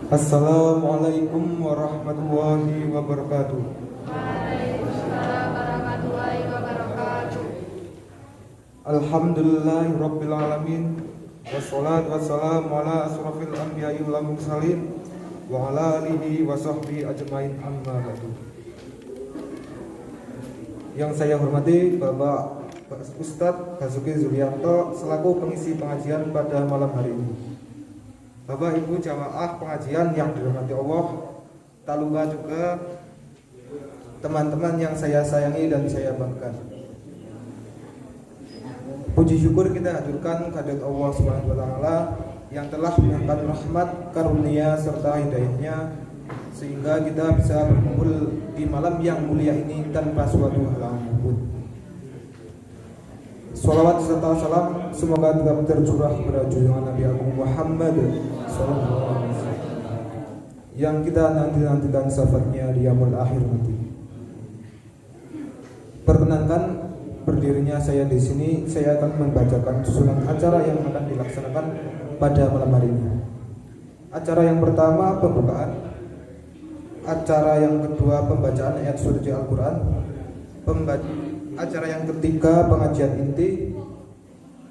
Assalamualaikum warahmatullahi wabarakatuh. Waalaikumsalam warahmatullahi wabarakatuh. Alhamdulillahirabbil alamin. Wassalatu wassalamu ala asrofil anbiya'i wal mursalin wa ala alihi wa sahbihi ajmain, amma ba'du. Yang saya hormati Bapak Ustadz Basuki Zulianto selaku pengisi pengajian pada malam hari ini. Bapak Ibu jamaah pengajian yang dirahmati Allah, tak lupa juga teman-teman yang saya sayangi dan saya banggakan. Puji syukur kita haturkan kehadirat Allah Subhanahu wa taala yang telah menyampaikan rahmat, karunia serta hidayahnya sehingga kita bisa berkumpul di malam yang mulia ini tanpa suatu halangan pun. Salawat serta salam semoga tetap tercurah kepada junjungan Nabi Agung Muhammad sallallahu alaihi wasallam yang kita nanti-nantikan syafaatnya di yaumul akhir nanti. Perkenankan berdirinya saya di sini, saya akan membacakan susunan acara yang akan dilaksanakan pada malam hari ini. Acara yang pertama pembukaan, acara yang kedua pembacaan ayat suci Al-Quran, acara yang ketiga pengajian inti,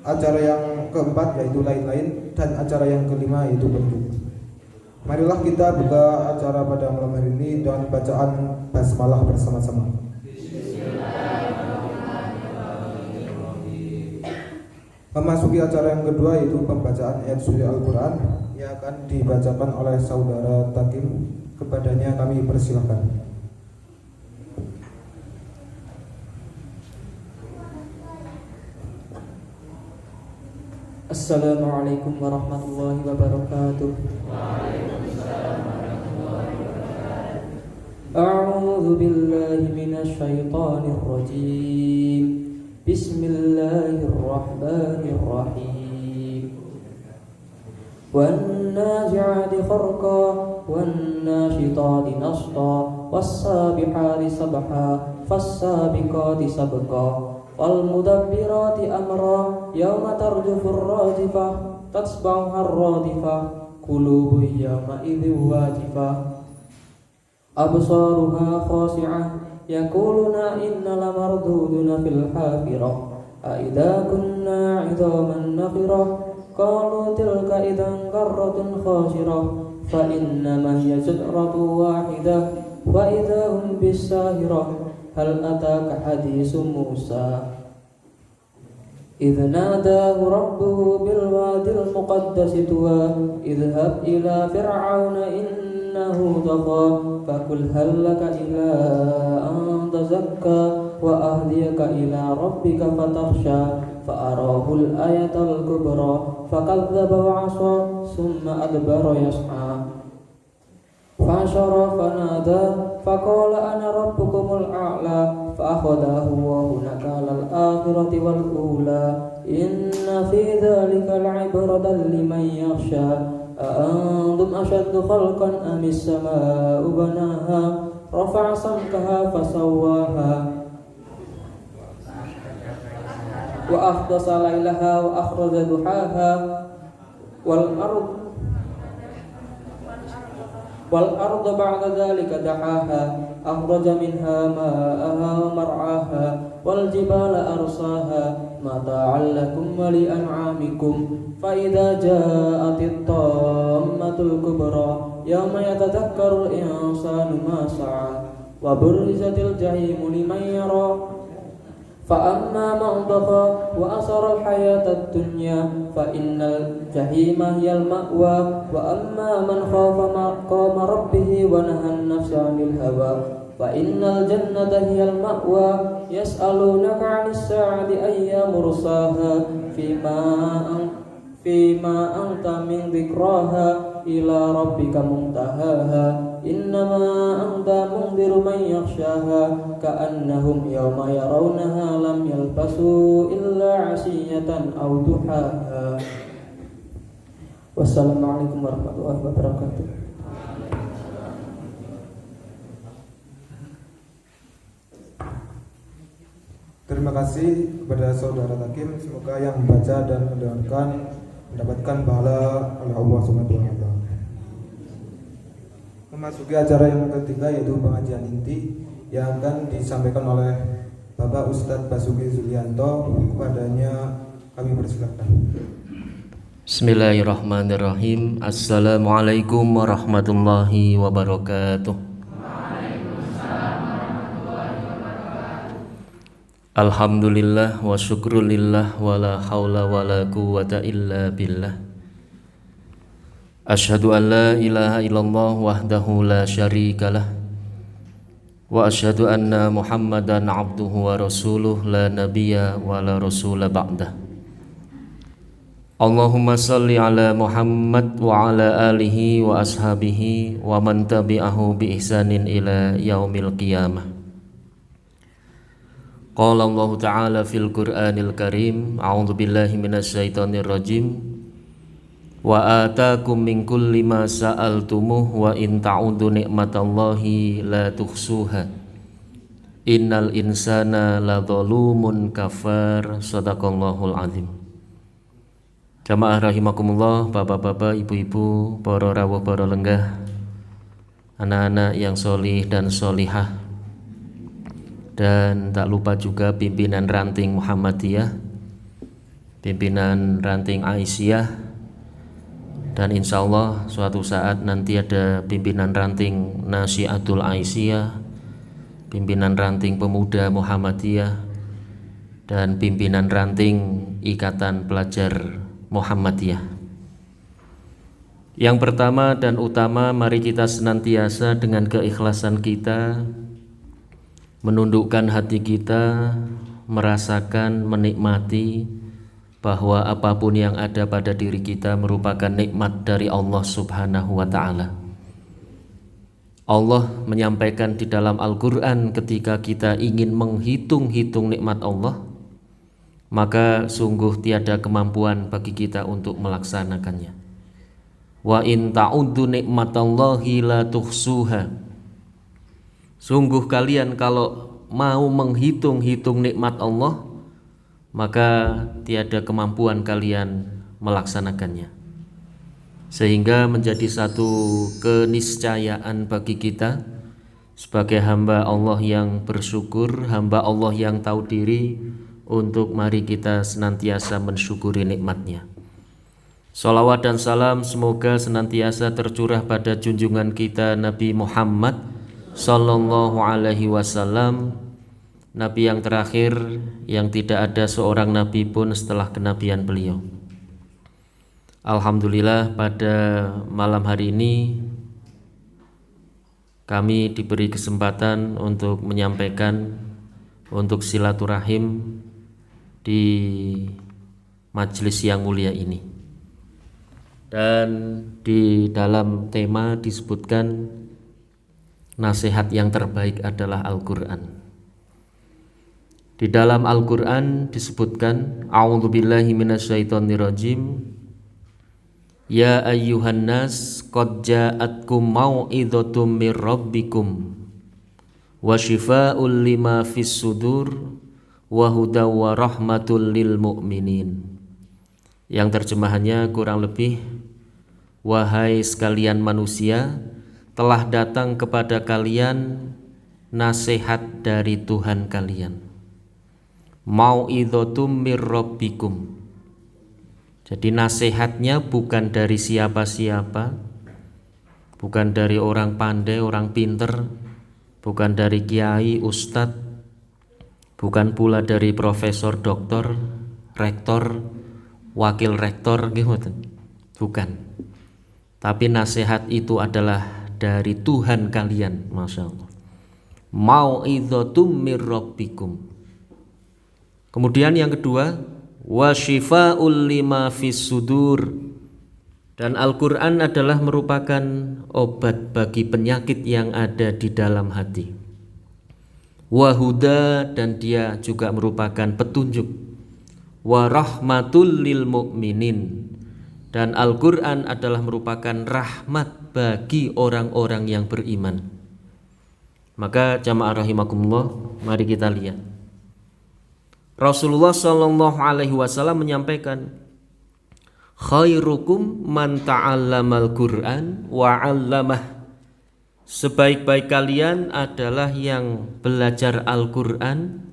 acara yang keempat yaitu lain-lain, dan acara yang kelima yaitu penutup. Marilah kita buka acara pada malam hari ini dengan bacaan basmalah bersama-sama. Memasuki acara yang kedua yaitu pembacaan ayat suci Al-Quran yang akan dibacakan oleh saudara Takim. Kepadanya kami persilakan. Assalamualaikum warahmatullahi wabarakatuh. A'udzu billahi minasy syaithanir rajim. Bismillahirrahmanirrahim. Wan-nazi'ati kharqa wan-nashitati nashta was-sabihati sabha fas-sabiqati sabqa wal-mudabbirati amra yawma tarjufur rajifah tatsba'uhar radifah qulubun yawma idzin wajifah absaruha khashi'ah yaquluna inna lamarduduna fil hafirah a idza kunna 'idhaman nakhirah qalu tilka idzan karratun khasirah fa innama hiya zajratun wahidah wa idza hum bis-sahirah hal ataka haditsu Musa idh nadahu rabbuhu bil wadil muqaddasi tuwa idhhab ila fir'auna innahu tagha fakul hal laka ila an tazakka wa ahdiyaka ila rabbika fatakhsha fa'arahul ayatal kubra fakadzdzaba wa 'asa summa adbara yas'a fa'asyara fanada faqala ana rabbukumul a'la fa'akhadahu wa hunaka lal akhirati wal ula inna fi dzalika la'ibratan liman yakhsha أأنتم أشد خلقا أم السماء بناها رفع سمكها فسواها وأغطش ليلها وأخرج ضحاها والأرض بعد ذلك دحاها أخرج منها ماءها ومرعاها والجبال أرساها متاعا لكم ولأنعامكم فإذا جاءت الطامة الكبرى يوم يتذكر الإنسان ما سعى وبرزت الجحيم لمن يرى فأما من طغى وأثر الحياة الدنيا فإن الجحيم هي المأوى وأما من خاف مقام ربه ونهى النفس عن الهوى فإن الجنة هي المأوى يسألونك عن الساعة أيان مرساها فيما أنت من ذكراها إلى ربك منتهاها إنما أنت منذر من يخشاها كأنهم يوم يرونها لم يلبثوا إلا عشية أو ضحاها. Wassalamualaikum warahmatullahi wabarakatuh. Terima kasih kepada saudara Takim. Semoga yang membaca dan mendengarkan mendapatkan pahala oleh Allah Subhanahu wa taala. memasuki acara yang ketiga, yaitu pengajian inti yang akan disampaikan oleh Bapak Ustadz Basuki Zulianto. Kepadanya kami persilakan. Bismillahirrahmanirrahim. Assalamualaikum warahmatullahi wabarakatuh. Alhamdulillah wa syukrulillah wa la hawla wa la quwwata illa billah. Asyhadu an la ilaha illallah wahdahu la syarikalah wa asyhadu anna Muhammadan abduhu wa rasuluh la nabiyya wa la rasula ba'dah. Allahumma salli ala Muhammad wa ala alihi wa ashabihi wa man tabi'ahu bi ihsanin ila yaumil qiyamah. Qala Allah Ta'ala fil Qur'anil Karim, a'udzu billahi minasy syaithanir rajim. Wa atakum min kulli ma sa'altumuh wa in ta'udu ni'matallahi la tuhsuha. Innal insana ladzalumun kafar. Shadaqallahul azim. Jamaah rahimakumullah, bapak-bapak, ibu-ibu, para rawuh, para lenggah, anak-anak yang solih dan solihah, dan tak lupa juga pimpinan ranting Muhammadiyah, pimpinan ranting Aisyah, dan insya Allah suatu saat nanti ada pimpinan ranting Nasyiatul Aisyah, pimpinan ranting Pemuda Muhammadiyah, dan pimpinan ranting Ikatan Pelajar Muhammadiyah. Yang pertama dan utama, mari kita senantiasa dengan keikhlasan kita menundukkan hati kita, merasakan, menikmati bahwa apapun yang ada pada diri kita merupakan nikmat dari Allah Subhanahu wa Ta'ala. Allah menyampaikan di dalam Al-Quran, ketika kita ingin menghitung-hitung nikmat Allah, maka sungguh tiada kemampuan bagi kita untuk melaksanakannya. Wa in ta'uddu nikmatallahi la tuhsuha. Sungguh kalian kalau mau menghitung-hitung nikmat Allah, maka tiada kemampuan kalian melaksanakannya. Sehingga menjadi satu keniscayaan bagi kita sebagai hamba Allah yang bersyukur, hamba Allah yang tahu diri, untuk mari kita senantiasa mensyukuri nikmatnya. Salawat dan salam semoga senantiasa tercurah pada junjungan kita Nabi Muhammad Sallallahu alaihi wasallam, Nabi yang terakhir, yang tidak ada seorang Nabi pun setelah kenabian beliau. Alhamdulillah, pada malam hari ini kami diberi kesempatan untuk menyampaikan, untuk silaturahim di majelis yang mulia ini. Dan di dalam tema disebutkan nasihat yang terbaik adalah Al-Quran. Di dalam Al-Quran disebutkan, a'udzubillahi minasyaitonirrajim, ya ayyuhan nas qad ja'atkum mau'idhatum mir rabbikum wa shifaa'un lima fis sudur wa hudaw wa rahmatul lil mu'minin. Yang terjemahannya kurang lebih, wahai sekalian manusia, telah datang kepada kalian nasihat dari Tuhan kalian. Mau'idhatum mir rabbikum. Jadi nasihatnya bukan dari siapa-siapa, bukan dari orang pandai, orang pinter, bukan dari kiai, ustadz, bukan pula dari profesor, doktor, rektor, wakil rektor gitu. Bukan. Tapi nasihat itu adalah dari Tuhan kalian, Masya Allah. Mau'idhatum mir rabbikum. Kemudian yang kedua, wa shifa'ul lima fis sudur. Dan Al-Quran adalah merupakan obat bagi penyakit yang ada di dalam hati. Wa huda, dan dia juga merupakan petunjuk. Wa rahmatul lil mu'minin. Dan Al-Quran adalah merupakan rahmat bagi orang-orang yang beriman. Maka jamaah rahimakumullah, mari kita lihat. Rasulullah Sallallahu Alaihi Wasallam menyampaikan, khairukum man ta'allamal Qur'an wa 'allamah. sebaik-baik kalian adalah yang belajar Al-Quran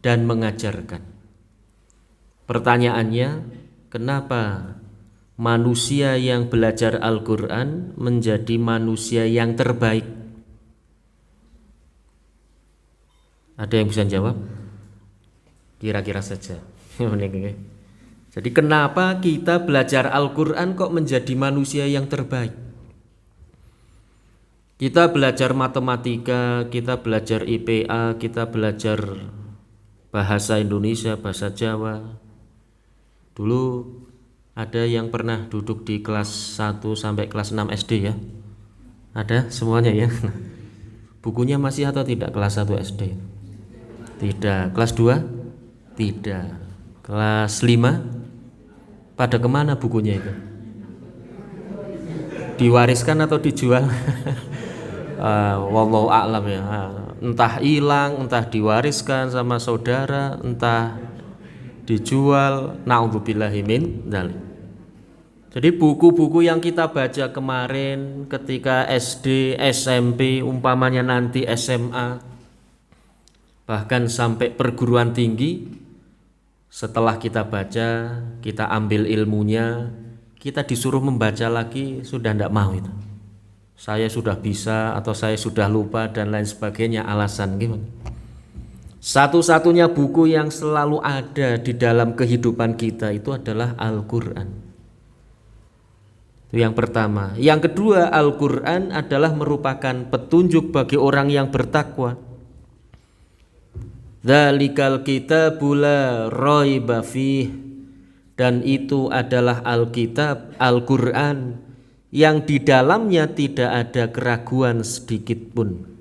dan mengajarkan. Pertanyaannya, kenapa manusia yang belajar Al-Quran menjadi manusia yang terbaik? Ada yang bisa jawab? Kira-kira saja. Jadi kenapa kita belajar Al-Quran kok menjadi manusia yang terbaik? Kita belajar matematika, kita belajar IPA, kita belajar bahasa Indonesia, bahasa Jawa. Dulu ada yang pernah duduk di kelas 1 sampai kelas 6 SD ya? Ada semuanya ya? Bukunya masih atau tidak kelas 1 SD? Tidak. Kelas 2? Tidak. Kelas 5? Pada kemana bukunya itu? Diwariskan atau dijual? Wallahu a'lam ya. Entah hilang, entah diwariskan sama saudara, entah dijual. Na'udzubillahi min dzalik. Jadi buku-buku yang kita baca kemarin ketika SD, SMP, umpamanya nanti SMA, bahkan sampai perguruan tinggi, setelah kita baca, kita ambil ilmunya, kita disuruh membaca lagi, sudah tidak mau itu. Saya sudah bisa atau saya sudah lupa dan lain sebagainya, alasan gimana? Satu-satunya buku yang selalu ada di dalam kehidupan kita itu adalah Al-Quran. Itu yang pertama. Yang kedua, Al-Quran adalah merupakan petunjuk bagi orang yang bertakwa. Dzalikal kitabu la raiba fih, dan itu adalah Alkitab, Al-Quran, yang di dalamnya tidak ada keraguan sedikit pun.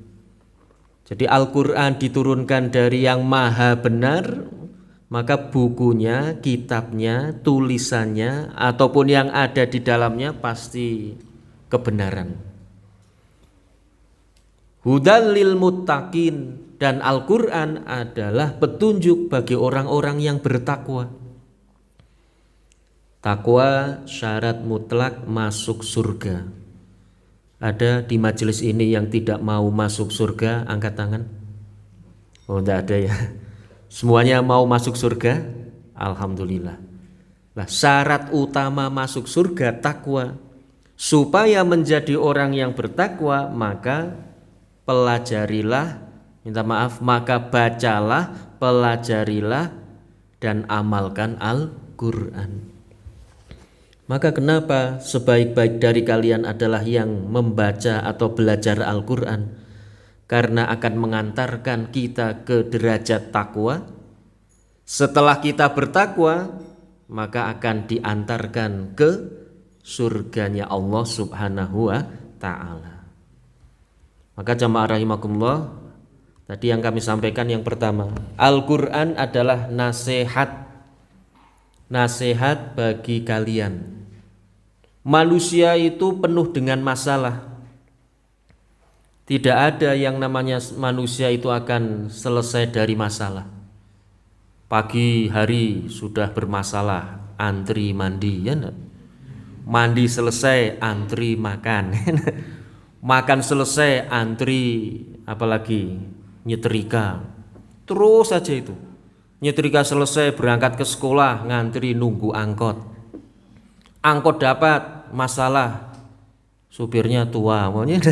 Jadi Al-Quran diturunkan dari yang maha benar, maka bukunya, kitabnya, tulisannya, ataupun yang ada di dalamnya pasti kebenaran. Hudal lil muttaqin, dan Al-Quran adalah petunjuk bagi orang-orang yang bertakwa. Takwa syarat mutlak masuk surga. Ada di majelis ini yang tidak mau masuk surga, angkat tangan. Oh, tidak ada ya. Semuanya mau masuk surga? Alhamdulillah. Nah, syarat utama masuk surga takwa. Supaya menjadi orang yang bertakwa, maka pelajarilah, maka bacalah, pelajarilah, dan amalkan Al-Quran. Maka kenapa sebaik-baik dari kalian adalah yang membaca atau belajar Al-Quran? Karena akan mengantarkan kita ke derajat takwa. Setelah kita bertakwa, maka akan diantarkan ke surganya Allah Subhanahu wa ta'ala. Maka jamaah rahimakumullah, tadi yang kami sampaikan yang pertama, Al-Quran adalah nasihat bagi kalian. Manusia itu penuh dengan masalah. Tidak ada yang namanya manusia itu akan selesai dari masalah. Pagi hari sudah bermasalah, antri mandi, ya enggak? Mandi selesai, antri makan. Makan selesai, antri apalagi nyetrika. Terus saja itu. Nyetrika selesai, berangkat ke sekolah, ngantri nunggu angkot. Angkot dapat, masalah, supirnya tua, maunya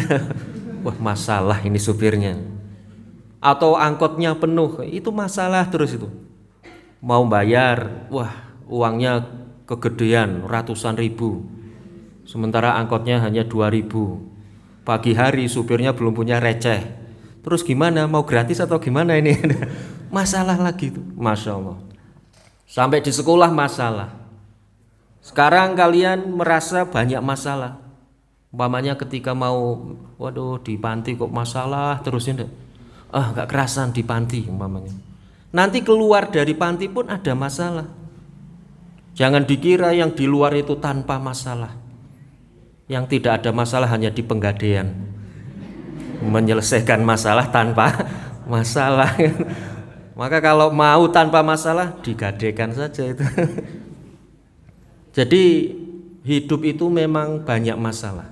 wah masalah ini supirnya. Atau angkotnya penuh, itu masalah terus itu. Mau bayar, wah uangnya kegedean, ratusan ribu. Sementara angkotnya hanya 2.000. Pagi hari supirnya belum punya receh. Terus gimana, mau gratis atau gimana ini? Masalah lagi itu, Masya Allah. Sampai di sekolah masalah. Sekarang kalian merasa banyak masalah. Umpamanya ketika mau, waduh di panti kok masalah terus ini. Gak kerasan di panti umpamanya. Nanti keluar dari panti pun ada masalah. Jangan dikira yang di luar itu tanpa masalah. Yang tidak ada masalah hanya di Penggadean. Menyelesaikan masalah tanpa masalah. Maka kalau mau tanpa masalah, digadekan saja itu. Jadi hidup itu memang banyak masalah.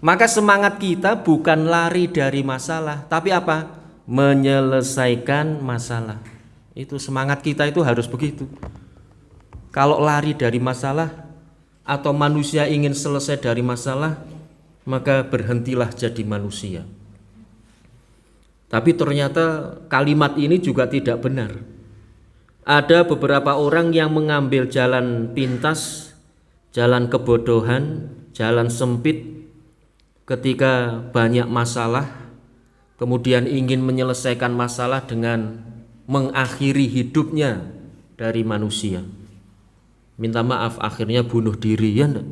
Maka semangat kita bukan lari dari masalah, tapi apa? Menyelesaikan masalah. Itu semangat kita itu harus begitu. Kalau lari dari masalah atau manusia ingin selesai dari masalah, maka berhentilah jadi manusia. Tapi ternyata kalimat ini juga tidak benar. Ada beberapa orang yang mengambil jalan pintas, jalan kebodohan, jalan sempit ketika banyak masalah, kemudian ingin menyelesaikan masalah dengan mengakhiri hidupnya dari manusia. Minta maaf, akhirnya bunuh diri, ya enggak?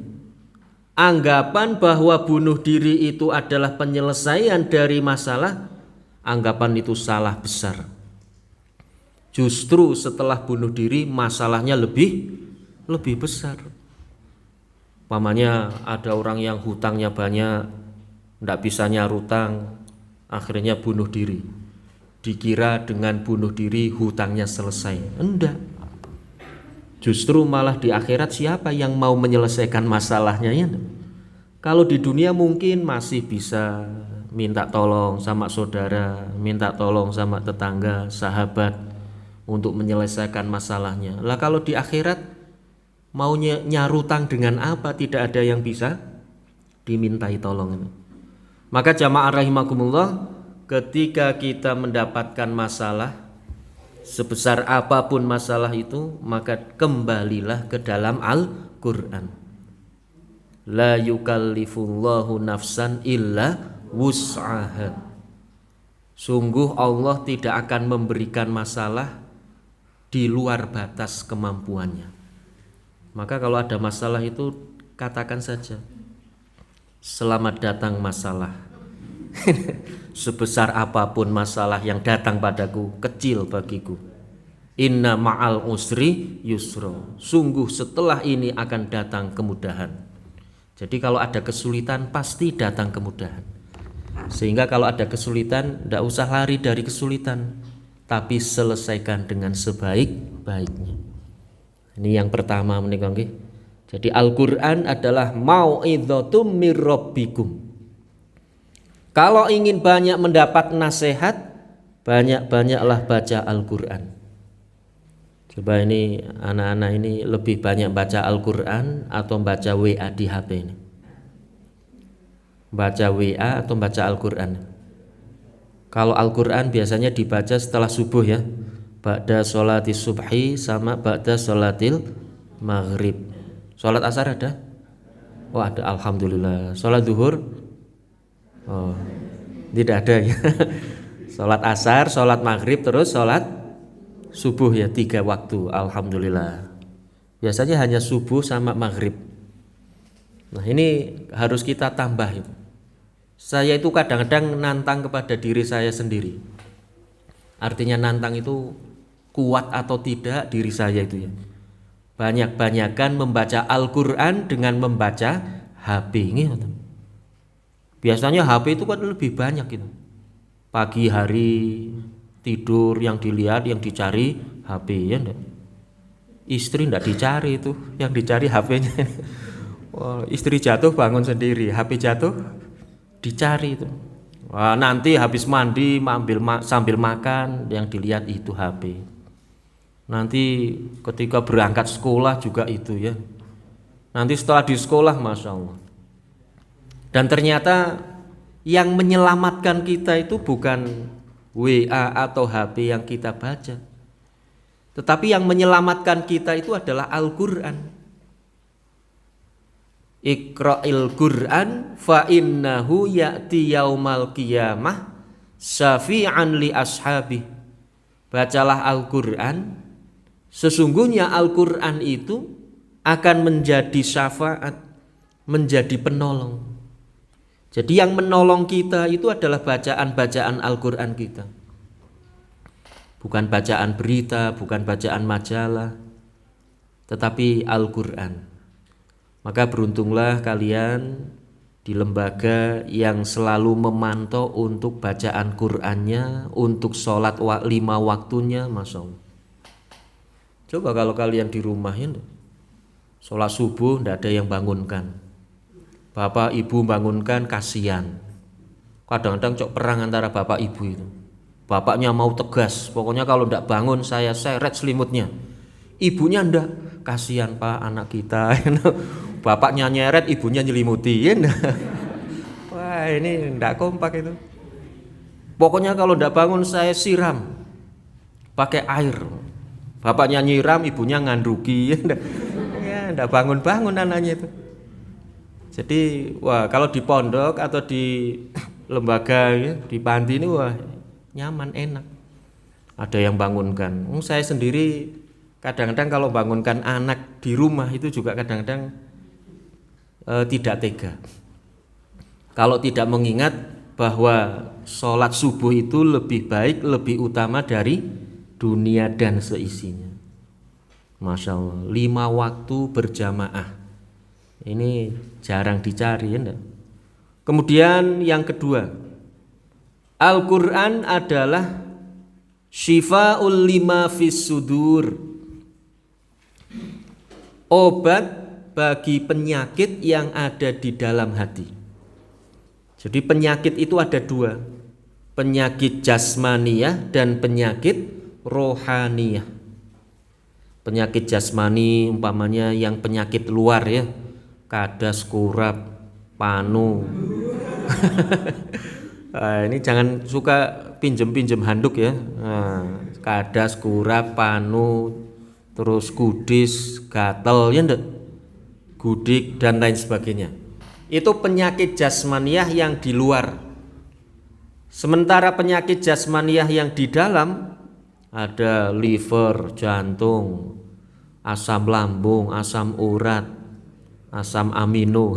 Anggapan bahwa bunuh diri itu adalah penyelesaian dari masalah, anggapan itu salah besar. Justru setelah bunuh diri masalahnya lebih besar. Umpamanya ada orang yang hutangnya banyak, tidak bisa nyaur hutang, akhirnya bunuh diri. Dikira dengan bunuh diri hutangnya selesai. Enggak. Justru malah di akhirat siapa yang mau menyelesaikan masalahnya, ya? Kalau di dunia mungkin masih bisa minta tolong sama saudara, minta tolong sama tetangga, sahabat untuk menyelesaikan masalahnya. Lah kalau di akhirat mau nyaur hutang dengan apa? Tidak ada yang bisa dimintai tolong. Maka jamaah rahimakumullah, ketika kita mendapatkan masalah, sebesar apapun masalah itu, maka kembalilah ke dalam Al-Quran. La yukallifullahu nafsan illa wus'aha. Sungguh Allah tidak akan memberikan masalah di luar batas kemampuannya. Maka kalau ada masalah itu katakan saja, selamat datang masalah. Sebesar apapun masalah yang datang padaku, kecil bagiku. Inna ma'al usri yusro. Sungguh setelah ini akan datang kemudahan. Jadi kalau ada kesulitan pasti datang kemudahan. Sehingga kalau ada kesulitan tidak usah lari dari kesulitan, tapi selesaikan dengan sebaik-baiknya. Ini yang pertama menikah. Jadi Al-Quran adalah mau'idhatum mir rabbikum. Kalau ingin banyak mendapat nasihat, banyak-banyaklah baca Al-Quran. Coba ini anak-anak ini lebih banyak baca Al-Quran atau baca WA di HP ini? Baca WA atau baca Al-Quran? Kalau Al-Quran biasanya dibaca setelah subuh, ya, ba'da sholatis subhi sama ba'da sholatil maghrib. Sholat asar ada? Oh ada, alhamdulillah. Sholat zuhur? Oh tidak ada, ya. Sholat asar, sholat maghrib, terus sholat subuh, ya, 3 waktu, alhamdulillah. Biasanya hanya subuh sama maghrib. Nah ini harus kita tambah itu. Saya itu kadang-kadang nantang kepada diri saya sendiri. Artinya nantang itu kuat atau tidak diri saya itu, ya. Banyak-banyakan membaca Al-Quran dengan membaca HP ini. Biasanya HP itu kan lebih banyak gitu. Pagi hari tidur yang dilihat, yang dicari HP, ya enggak? Istri enggak dicari itu, yang dicari HP-nya. Wah, istri jatuh bangun sendiri, HP jatuh dicari itu. Wah, nanti habis mandi sambil makan, yang dilihat itu HP. Nanti ketika berangkat sekolah juga itu, ya. Nanti setelah di sekolah, Masya Allah. Dan ternyata yang menyelamatkan kita itu bukan WA atau HP yang kita baca, tetapi yang menyelamatkan kita itu adalah Al-Quran. Iqra'il Quran fa innahu ya'ti yaumal qiyamah syafi'an li ashabi. Bacalah Al-Quran, sesungguhnya Al-Quran itu akan menjadi syafaat, menjadi penolong. Jadi yang menolong kita itu adalah bacaan-bacaan Al-Quran kita. Bukan bacaan berita, bukan bacaan majalah, tetapi Al-Quran. Maka beruntunglah kalian di lembaga yang selalu memantau untuk bacaan Qurannya, untuk sholat 5 waktunya, Masya Allah. Coba kalau kalian di rumah, ya, sholat subuh tidak ada yang bangunkan. Bapak ibu bangunkan kasihan. Kadang-kadang cok perang antara bapak ibu itu. Bapaknya mau tegas, pokoknya kalau ndak bangun saya seret selimutnya. Ibunya ndak, kasihan Pak anak kita. Bapaknya nyeret, ibunya nyelimuti. Wah ini ndak kompak itu. Pokoknya kalau ndak bangun saya siram pakai air. Bapaknya nyiram, ibunya ngandruki. Ya ndak bangun-bangun anaknya itu. Jadi wah kalau di pondok atau di lembaga ya, di panti ini wah nyaman enak. Ada yang bangunkan. Saya sendiri kadang-kadang kalau bangunkan anak di rumah itu juga kadang-kadang tidak tega. Kalau tidak mengingat bahwa sholat subuh itu lebih baik, lebih utama dari dunia dan seisinya. Masya Allah, 5 waktu berjamaah. Ini jarang dicari ya enggak? Kemudian yang kedua, Al-Quran adalah syifa'ul lima fis sudur, obat bagi penyakit yang ada di dalam hati. Jadi penyakit itu ada 2, penyakit jasmaniyah dan penyakit rohaniyah. Penyakit jasmani umpamanya yang penyakit luar ya, kadas, kurap, panu. Nah, ini jangan suka pinjem-pinjem handuk ya. Nah, kadas, kurap, panu, terus kudis, gatel ya enggak? Gudik dan lain sebagainya. Itu penyakit jasmaniyah yang di luar. Sementara penyakit jasmaniyah yang di dalam ada liver, jantung, asam lambung, asam urat, asam amino.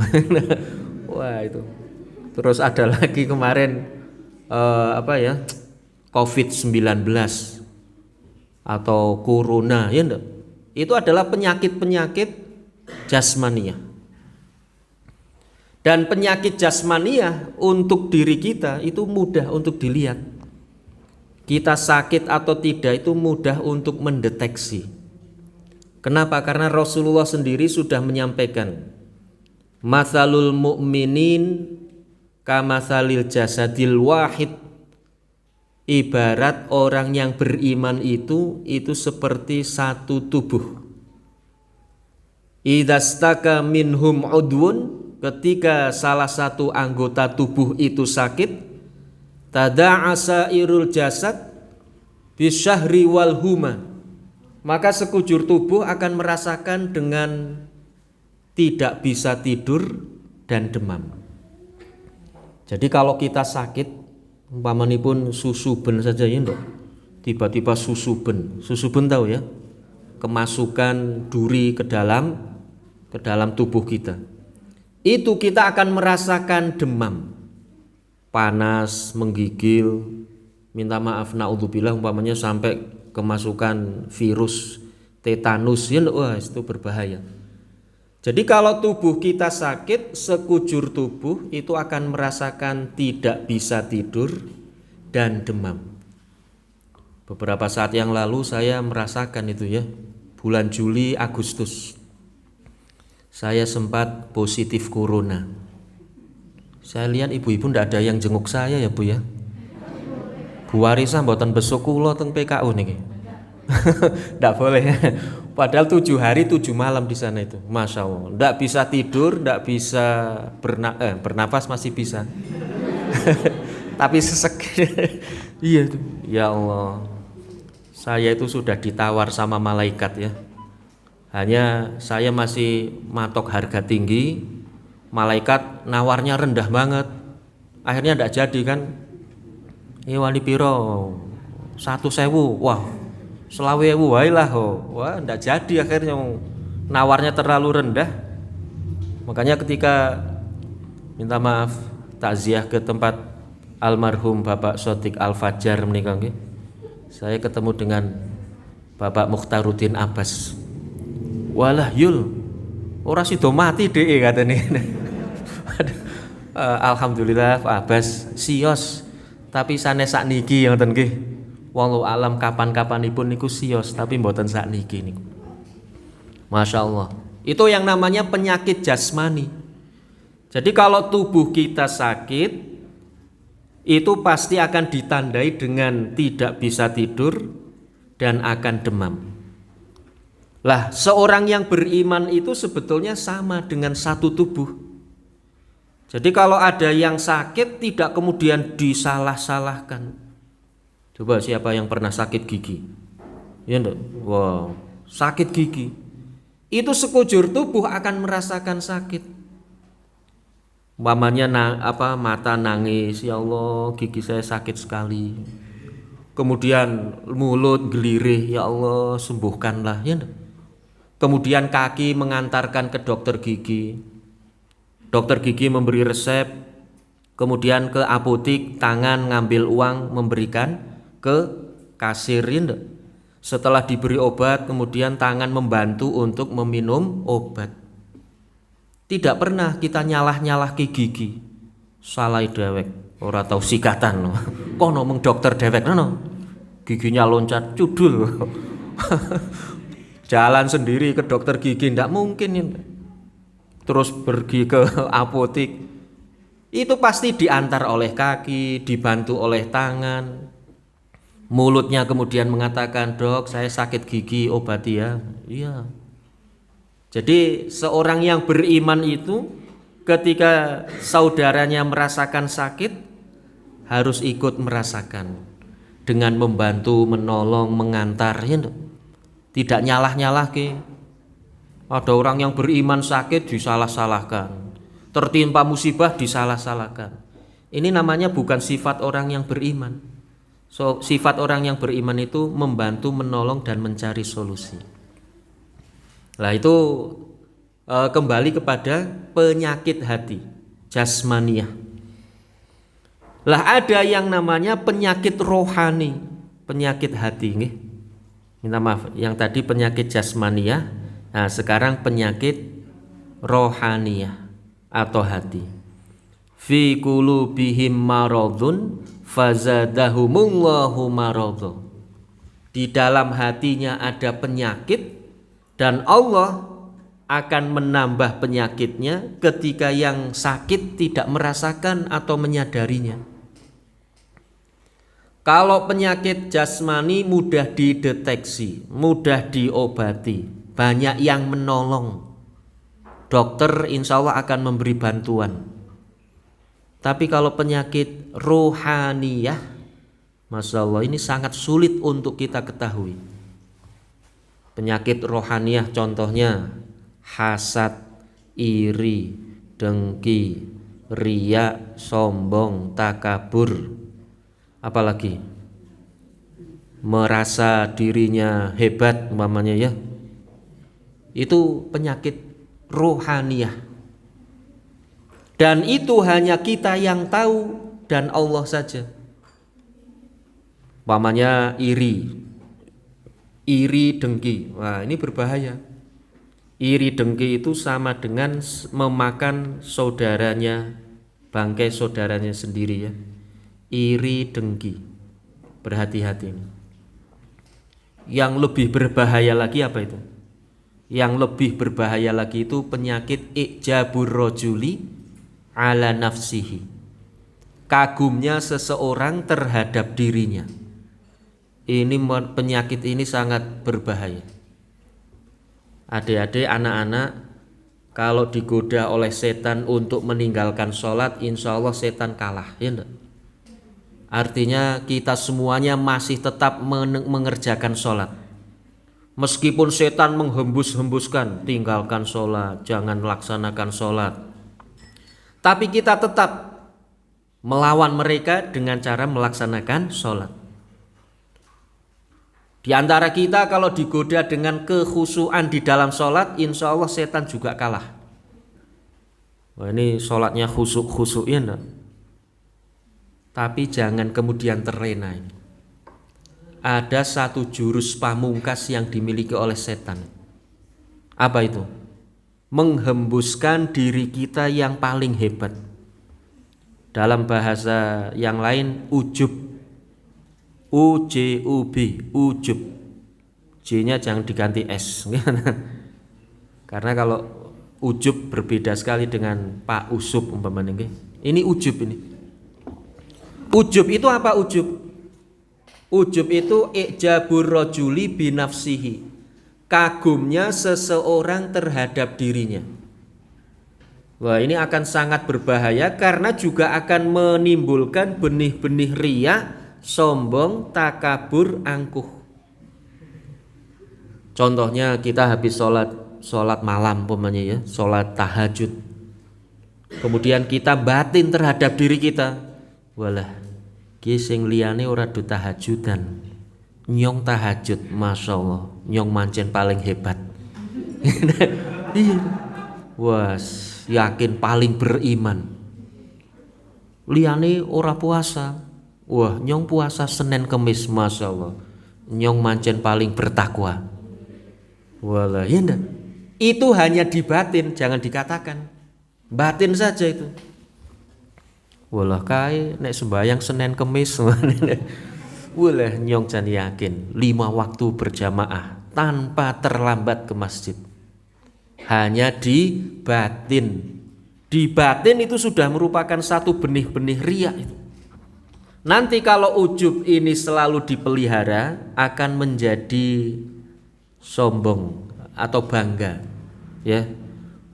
Wah itu. Terus ada lagi kemarin COVID-19 atau corona ya enggak? Itu adalah penyakit-penyakit jasmaniyah. Dan penyakit jasmaniyah untuk diri kita itu mudah untuk dilihat. Kita sakit atau tidak itu mudah untuk mendeteksi. Kenapa? Karena Rasulullah sendiri sudah menyampaikan, matsalul mu'minin kamatsalil jasadil wahid. Ibarat orang yang beriman itu seperti satu tubuh. Idastaka minhum udwun, ketika salah satu anggota tubuh itu sakit, tada'asa irul jasad bisyahri wal huma, maka sekujur tubuh akan merasakan dengan tidak bisa tidur dan demam. Jadi kalau kita sakit, umpamanipun susuben saja ya enggak, tiba-tiba susuben tahu ya, kemasukan duri ke dalam tubuh kita, itu kita akan merasakan demam, panas, menggigil, minta maaf naudzubillah umpamanya sampai kemasukan virus tetanus ya, wah itu berbahaya. Jadi kalau tubuh kita sakit, sekujur tubuh itu akan merasakan tidak bisa tidur dan demam. Beberapa saat yang lalu saya merasakan itu ya, bulan Juli Agustus. Saya sempat positif corona. Saya lihat ibu-ibu ndak ada yang jenguk saya ya Bu ya. Bu Warisa mboten besok kula teng PKU niki. Ndak boleh. Padahal 7 hari 7 malam di sana itu. Masya Allah. Ndak bisa tidur, ndak bisa bernafas masih bisa. Tapi sesek. Iya tuh. Ya Allah. Saya itu sudah ditawar sama malaikat ya. Hanya saya masih matok harga tinggi, malaikat nawarnya rendah banget. Akhirnya ndak jadi kan. Wali piro 1.000, wah 20.000 wae lah. Wah ndak jadi akhirnya, nawarnya terlalu rendah. Makanya ketika minta maaf takziah ke tempat almarhum Bapak Sotik Al-Fajar menikah, saya ketemu dengan Bapak Mukhtaruddin Abbas. Walah Yul, ora sido mati dhek katene. Alhamdulillah Pak Abbas sios, tapi sanes sakniki ngoten nggih. Wallahu alam kapan-kapanipun niku sios, tapi mboten sakniki niku. Masya Allah. Itu yang namanya penyakit jasmani. Jadi kalau tubuh kita sakit, itu pasti akan ditandai dengan tidak bisa tidur dan akan demam. Lah, seorang yang beriman itu sebetulnya sama dengan satu tubuh. Jadi kalau ada yang sakit tidak kemudian disalah-salahkan. Coba siapa yang pernah sakit gigi? Ya enggak? Wow, sakit gigi. Itu sekujur tubuh akan merasakan sakit. Umpamanya mata nangis, ya Allah gigi saya sakit sekali. Kemudian mulut gelirih, ya Allah sembuhkanlah, ya enggak? Kemudian kaki mengantarkan ke dokter gigi. Dokter gigi memberi resep, kemudian ke apotik, tangan ngambil uang memberikan ke kasir, ya enggak? Setelah diberi obat, kemudian tangan membantu untuk meminum obat. Tidak pernah kita nyalah-nyalah ke gigi. Salah dewek, ora tau sikatan. Kok ngomong dokter dewek no? Giginya loncat cudul. Jalan sendiri ke dokter gigi ndak mungkin ini. Terus pergi ke apotik. Itu pasti diantar oleh kaki, dibantu oleh tangan. Mulutnya kemudian mengatakan, "Dok, saya sakit gigi, obati ya." Iya. Jadi seorang yang beriman itu ketika saudaranya merasakan sakit harus ikut merasakan dengan membantu, menolong, mengantar, ya. Tidak nyalah-nyalah ke. Ada orang yang beriman sakit disalah-salahkan, tertimpa musibah disalah-salahkan. Ini namanya bukan sifat orang yang beriman. Sifat orang yang beriman itu membantu, menolong dan mencari solusi. Lah itu kembali kepada penyakit hati, jasmaniyah. Lah ada yang namanya penyakit rohani, penyakit hati nggih. Minta maaf, yang tadi penyakit jasmaniyah, nah sekarang penyakit rohaniyah atau hati. Fi qulubihim maradun fazadahumullahu maradha. Di dalam hatinya ada penyakit dan Allah akan menambah penyakitnya ketika yang sakit tidak merasakan atau menyadarinya. Kalau penyakit jasmani mudah dideteksi, mudah diobati, banyak yang menolong. Dokter insya Allah akan memberi bantuan. Tapi kalau penyakit rohaniyah, Masya Allah ini sangat sulit untuk kita ketahui. Penyakit rohaniyah contohnya hasad, iri, dengki, riya, sombong, takabur. Apalagi merasa dirinya hebat umpamanya ya. Itu penyakit rohaniyah. Dan itu hanya kita yang tahu dan Allah saja. Umpamanya iri, dengki. Wah, ini berbahaya. Iri dengki itu sama dengan memakan saudaranya, bangkai saudaranya sendiri ya. Iri dengki. Berhati-hati. Yang lebih berbahaya lagi apa itu? Yang lebih berbahaya lagi itu penyakit ijabur rajuli ala nafsihi. Kagumnya seseorang terhadap dirinya. Ini penyakit ini sangat berbahaya. Adik-adik, anak-anak, kalau digoda oleh setan untuk meninggalkan sholat, insya Allah setan kalah, ya enggak? Artinya kita semuanya masih tetap mengerjakan sholat. Meskipun setan menghembus-hembuskan, tinggalkan sholat, jangan laksanakan sholat. Tapi kita tetap melawan mereka dengan cara melaksanakan sholat. Di antara kita kalau digoda dengan kekhusyuan di dalam sholat, insya Allah setan juga kalah. Wah, ini sholatnya khusyuk ya enggak? Tapi jangan kemudian terlena. Ada satu jurus pamungkas yang dimiliki oleh setan. Apa itu? Menghembuskan diri kita yang paling hebat. Dalam bahasa yang lain ujub. UJUB, ujub. J-nya jangan diganti S. Karena kalau Ujub berbeda sekali dengan Pak Usub umpamanya nggih. Ini ujub ini. Ujub itu apa ujub? Ujub itu ijabur rajuli binafsihi. Kagumnya seseorang terhadap dirinya. Wah, ini akan sangat berbahaya karena juga akan menimbulkan benih-benih riya, sombong, takabur, angkuh. Contohnya kita habis sholat malam umpamanya ya, sholat tahajud. Kemudian kita batin terhadap diri kita, walah, ki sing liyane ora do tahajudan. Nyong tahajud, masya Allah, nyong mancen paling hebat. Wah, yakin paling beriman. Liyane ora puasa, wah, nyong puasa Senin Kemis, masya Allah, nyong mancen paling bertakwa. Walah, ya enggak? Itu hanya di batin, jangan dikatakan. Batin saja itu. Walah kae nek sembahyang Senin Kemis. Walah nyong jan yakin 5 waktu berjamaah tanpa terlambat ke masjid. Hanya di batin. Di batin itu sudah merupakan satu benih-benih riya itu. Nanti kalau ujub ini selalu dipelihara akan menjadi sombong atau bangga. Ya.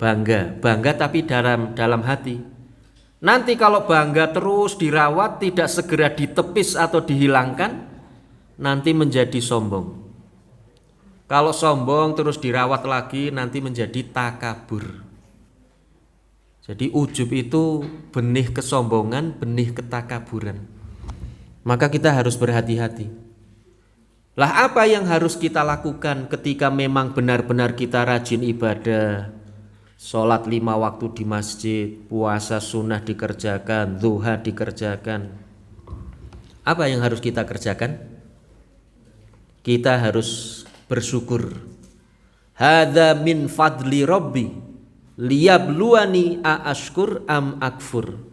Bangga tapi dalam hati. Nanti kalau bangga terus dirawat, tidak segera ditepis atau dihilangkan, nanti menjadi sombong. Kalau sombong terus dirawat lagi, nanti menjadi takabur. Jadi ujub itu benih kesombongan, benih ketakaburan. Maka kita harus berhati-hati. Lah apa yang harus kita lakukan ketika memang benar-benar kita rajin ibadah? Sholat 5 waktu di masjid, puasa sunnah dikerjakan, duha dikerjakan. Apa yang harus kita kerjakan? Kita harus bersyukur. Hadza min fadli rabbi liyabluwani aashkur am akfur.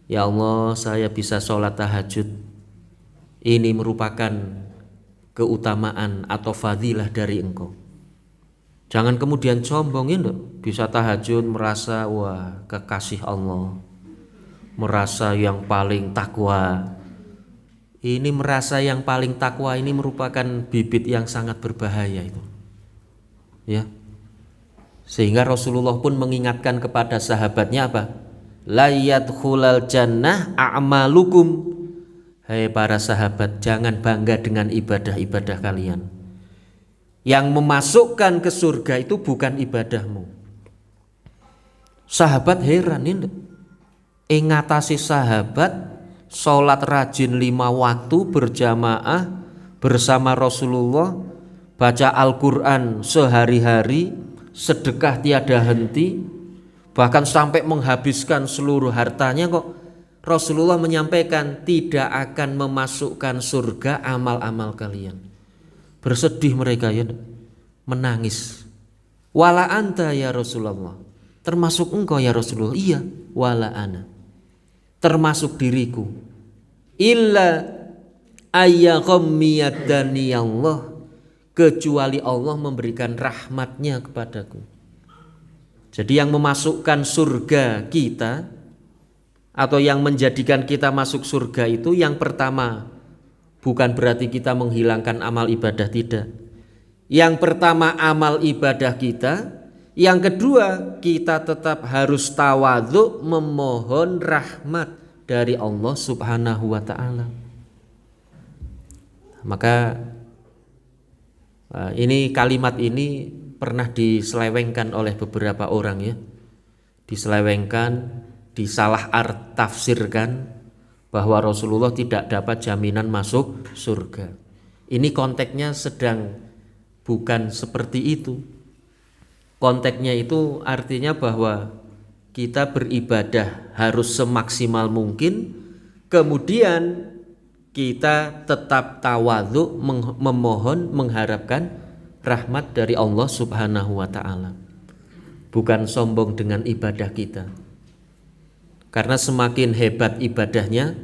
Ya Allah, saya bisa sholat tahajud. Ini merupakan keutamaan atau fadilah dari Engkau. Jangan kemudian sombongin loh. Bisa tahajud merasa wah kekasih Allah, merasa yang paling takwa. Ini merasa yang paling takwa ini merupakan bibit yang sangat berbahaya itu. Ya. Sehingga Rasulullah pun mengingatkan kepada sahabatnya apa? La yadkhulal jannah a'malukum. Hai para sahabat, jangan bangga dengan ibadah-ibadah kalian. Yang memasukkan ke surga itu bukan ibadahmu. Sahabat heran ini. Ngatasi sahabat sholat rajin 5 waktu berjamaah bersama Rasulullah, baca Al-Quran sehari-hari, sedekah tiada henti, bahkan sampai menghabiskan seluruh hartanya. Kok Rasulullah menyampaikan tidak akan memasukkan surga amal-amal kalian. Bersedih mereka ya, menangis. Wala anta ya Rasulullah, termasuk engkau ya Rasulullah. Iya, wala ana, termasuk diriku. Illa ayyaghammiyadani Allah, kecuali Allah memberikan rahmatnya kepadaku. Jadi yang memasukkan surga kita atau yang menjadikan kita masuk surga itu yang pertama, bukan berarti kita menghilangkan amal ibadah, tidak. Yang pertama amal ibadah kita, yang kedua kita tetap harus tawadhu memohon rahmat dari Allah Subhanahu wa taala. Maka ini kalimat ini pernah diselewengkan oleh beberapa orang ya. Diselewengkan, disalah tafsirkan bahwa Rasulullah tidak dapat jaminan masuk surga. Ini konteksnya sedang bukan seperti itu. Konteksnya itu artinya bahwa kita beribadah harus semaksimal mungkin, kemudian kita tetap tawadhu memohon mengharapkan rahmat dari Allah Subhanahu wa taala. Bukan sombong dengan ibadah kita. Karena semakin hebat ibadahnya,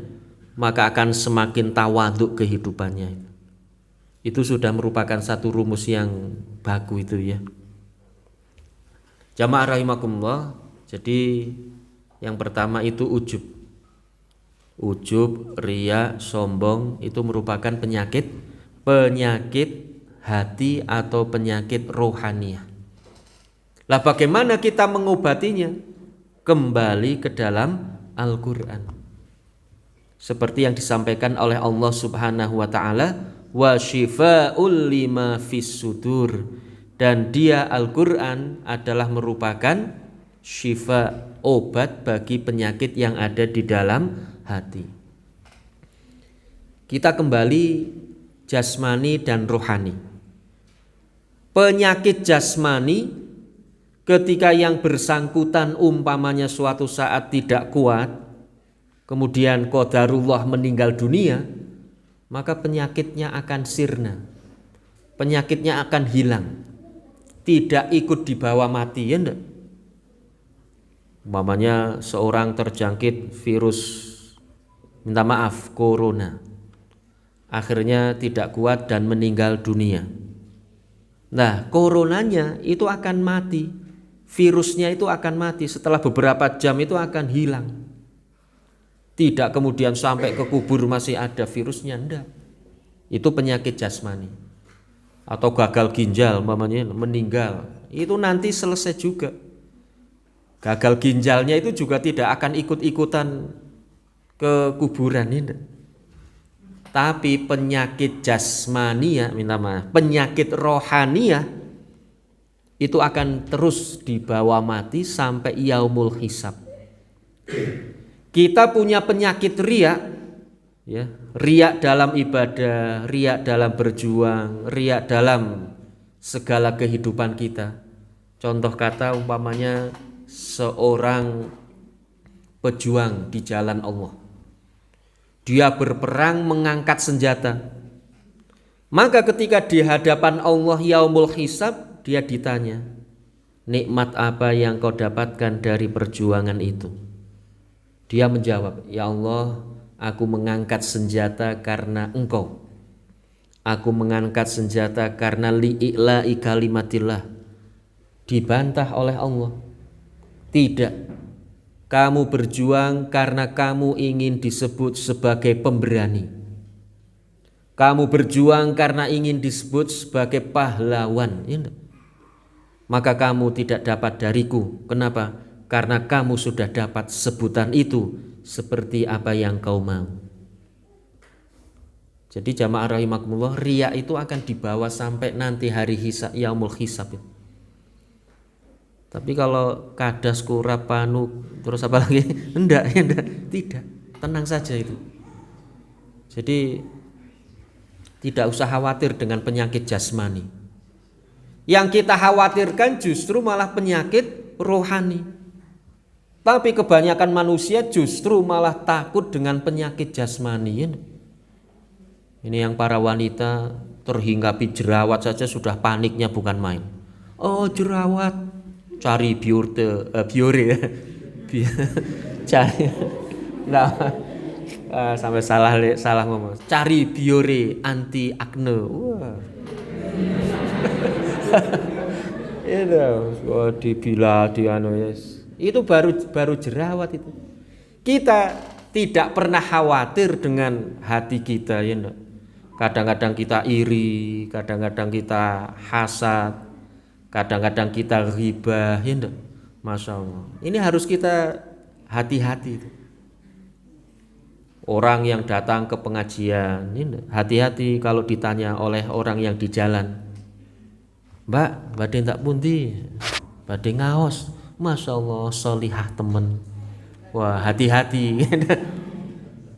maka akan semakin tawadhu kehidupannya. Itu sudah merupakan satu rumus yang baku itu ya. Jamaah rahimakumullah. Jadi yang pertama itu ujub. Ujub, riya, sombong itu merupakan penyakit hati atau penyakit rohaniyah. Lah bagaimana kita mengobatinya? Kembali ke dalam Al-Qur'an. Seperti yang disampaikan oleh Allah Subhanahu wa taala, wa syifaa'ul lima fis sudur. Dan dia Al-Qur'an adalah merupakan syifa, obat bagi penyakit yang ada di dalam hati. Kita kembali jasmani dan rohani. Penyakit jasmani ketika yang bersangkutan umpamanya suatu saat tidak kuat, kemudian qadarullah meninggal dunia, maka penyakitnya akan sirna. Penyakitnya akan hilang. Tidak ikut dibawa mati, ya enggak? Umpamanya seorang terjangkit virus, minta maaf, corona. Akhirnya tidak kuat dan meninggal dunia. Nah, coronanya itu akan mati. Virusnya itu akan mati. Setelah beberapa jam itu akan hilang. Tidak kemudian sampai ke kubur masih ada virusnya, enggak. Itu penyakit jasmani. Atau gagal ginjal, umpamanya meninggal. Itu nanti selesai juga. Gagal ginjalnya itu juga tidak akan ikut-ikutan ke kuburan ini. Tapi penyakit jasmania, minta maaf, penyakit rohania itu akan terus dibawa mati sampai yaumul hisab. Kita punya penyakit riya, ya, riya dalam ibadah, riya dalam berjuang, riya dalam segala kehidupan kita. Contoh kata umpamanya seorang pejuang di jalan Allah. Dia berperang mengangkat senjata. Maka ketika di hadapan Allah yaumul hisab, dia ditanya, nikmat apa yang kau dapatkan dari perjuangan itu? Dia menjawab, ya Allah, aku mengangkat senjata karena Engkau. Aku mengangkat senjata karena li'i'la'i kalimatillah. Dibantah oleh Allah. Tidak. Kamu berjuang karena kamu ingin disebut sebagai pemberani. Kamu berjuang karena ingin disebut sebagai pahlawan. Maka kamu tidak dapat dariku. Kenapa? Karena kamu sudah dapat sebutan itu seperti apa yang kau mau. Jadi jamaah rahimakumullah, riya itu akan dibawa sampai nanti hari hisab, yaumul hisab. Tapi kalau kadas, kurap, panu, terus apa lagi? Enggak, tidak. Tenang saja itu. Jadi tidak usah khawatir dengan penyakit jasmani. Yang kita khawatirkan justru malah penyakit rohani. Tapi kebanyakan manusia justru malah takut dengan penyakit jasmani. Ini yang para wanita terhinggapi jerawat saja sudah paniknya bukan main. Oh, jerawat. Cari biore ya. Cari sampai salah ngomong. Cari biore anti akne. Wah. Itu dibila di anu yes. Itu baru jerawat itu. Kita tidak pernah khawatir dengan hati kita, ya enggak? Kadang-kadang kita iri, kadang-kadang kita hasad, kadang-kadang kita ghibah, ya enggak? Masya Allah. Ini harus kita hati-hati. Orang yang datang ke pengajian, ya, hati-hati kalau ditanya oleh orang yang di jalan. Mbak, badhe tak pundi? Badhe ngaos. Masya Allah, solihah temen. Wah, hati-hati.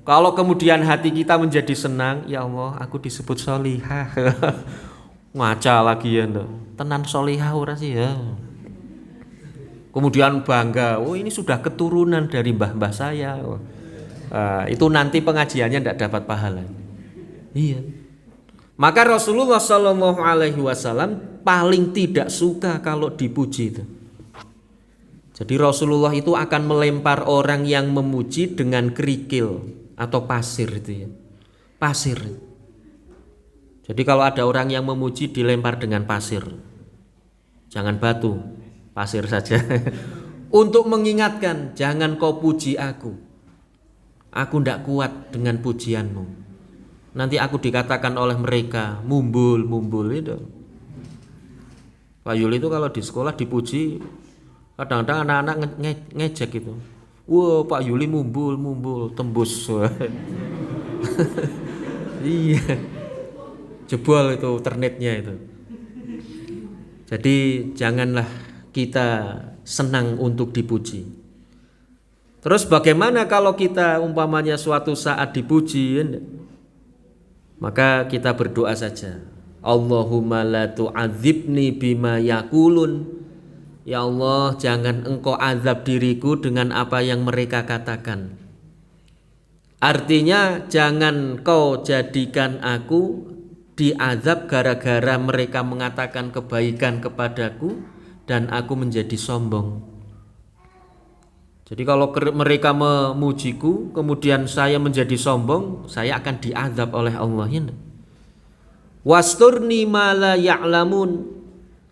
Kalau kemudian hati kita menjadi senang, ya Allah, aku disebut solihah. Ngaca lagi ya, tenan solihah ora sih ya. Kemudian bangga, oh ini sudah keturunan dari mbah-mbah saya. Itu nanti pengajiannya tidak dapat pahala. Iya. Maka Rasulullah Shallallahu Alaihi Wasallam paling tidak suka kalau dipuji itu. Jadi Rasulullah itu akan melempar orang yang memuji dengan kerikil atau pasir itu ya. Pasir. Jadi kalau ada orang yang memuji dilempar dengan pasir. Jangan batu. pasir saja. Untuk mengingatkan, jangan kau puji aku ndak kuat dengan pujianmu. Nanti aku dikatakan oleh mereka mumbul itu. Pak Yuli itu kalau di sekolah dipuji, kadang-kadang anak-anak ngejek itu. Wah, Pak Yuli mumbul tembus. Iya, jebol itu ternetnya itu. Jadi janganlah kita senang untuk dipuji. Terus bagaimana kalau kita umpamanya suatu saat dipuji? Maka kita berdoa saja. Allahumma la tu'adzibni bima yakulun. Ya Allah, jangan engkau azab diriku dengan apa yang mereka katakan. Artinya jangan kau jadikan aku diazab gara-gara mereka mengatakan kebaikan kepadaku dan aku menjadi sombong. Jadi kalau mereka memujiku kemudian saya menjadi sombong, saya akan diazab oleh Allah. Wasturni ma la ya'lamun,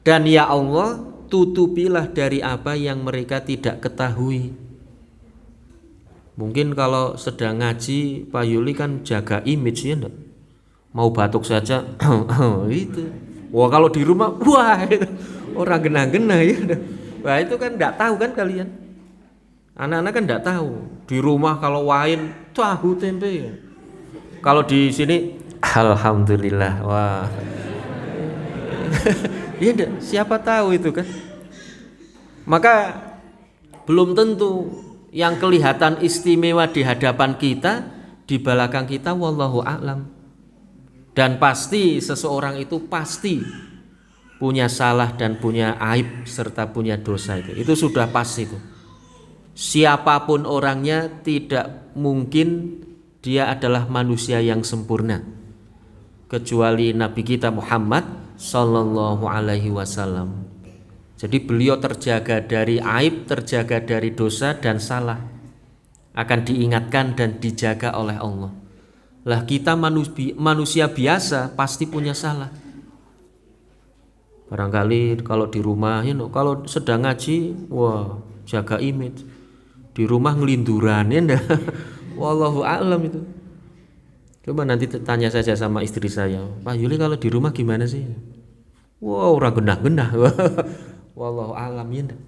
dan ya Allah tutupilah dari apa yang mereka tidak ketahui. Mungkin kalau sedang ngaji Pak Yuli kan jaga image ya enggak? Mau batuk saja itu. Wah kalau di rumah wah itu, orang genah-genah ya. Wah itu kan enggak tahu kan kalian. Anak-anak kan enggak tahu. Di rumah kalau wain tahu tempe. Kalau di sini alhamdulillah. Wah. Iya enggak? Siapa tahu itu kan. Maka belum tentu yang kelihatan istimewa di hadapan kita, di belakang kita wallahu a'lam. Dan pasti seseorang itu pasti punya salah dan punya aib serta punya dosa itu. Itu sudah pasti itu. Siapapun orangnya tidak mungkin dia adalah manusia yang sempurna kecuali Nabi kita Muhammad sallallahu alaihi wasallam. Jadi beliau terjaga dari aib, terjaga dari dosa dan salah. Akan diingatkan dan dijaga oleh Allah. Lah kita manusia biasa pasti punya salah. Barangkali kalau di rumah kalau sedang ngaji, wah jaga image. Di rumah ngelinduran ya enggak? Wallahu a'lam itu. Coba nanti tanya saja sama istri saya, Pak Yuli kalau di rumah gimana sih? Wow, orang genah-genah. Wallahu a'lam ya enggak?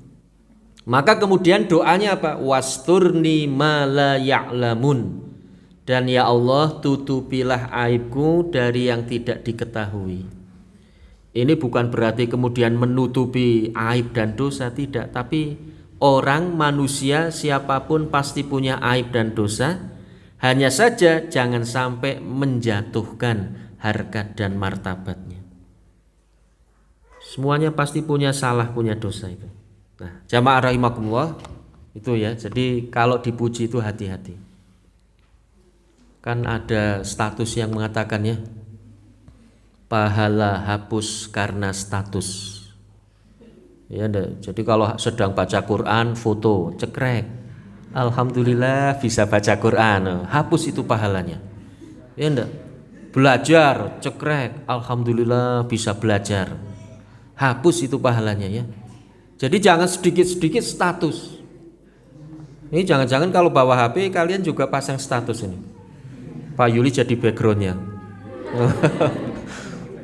Maka kemudian doanya apa? Wasturni ma la ya'lamun. Dan ya Allah tutupilah aibku dari yang tidak diketahui. Ini bukan berarti kemudian menutupi aib dan dosa, tidak. Tapi orang manusia siapapun pasti punya aib dan dosa. Hanya saja jangan sampai menjatuhkan harkat dan martabatnya. Semuanya pasti punya salah, punya dosa itu. Nah, jamaah rahimakumullah itu ya. Jadi kalau dipuji itu hati-hati. Kan ada status yang mengatakan ya, pahala hapus karena status. Ya, jadi kalau sedang baca Quran, foto, cekrek, alhamdulillah bisa baca Quran, hapus itu pahalanya. Ya enggak? Belajar, cekrek, alhamdulillah bisa belajar, hapus itu pahalanya ya. Jadi jangan sedikit-sedikit status. Ini jangan-jangan kalau bawa HP kalian juga pasang status ini. Pak Yuli jadi backgroundnya.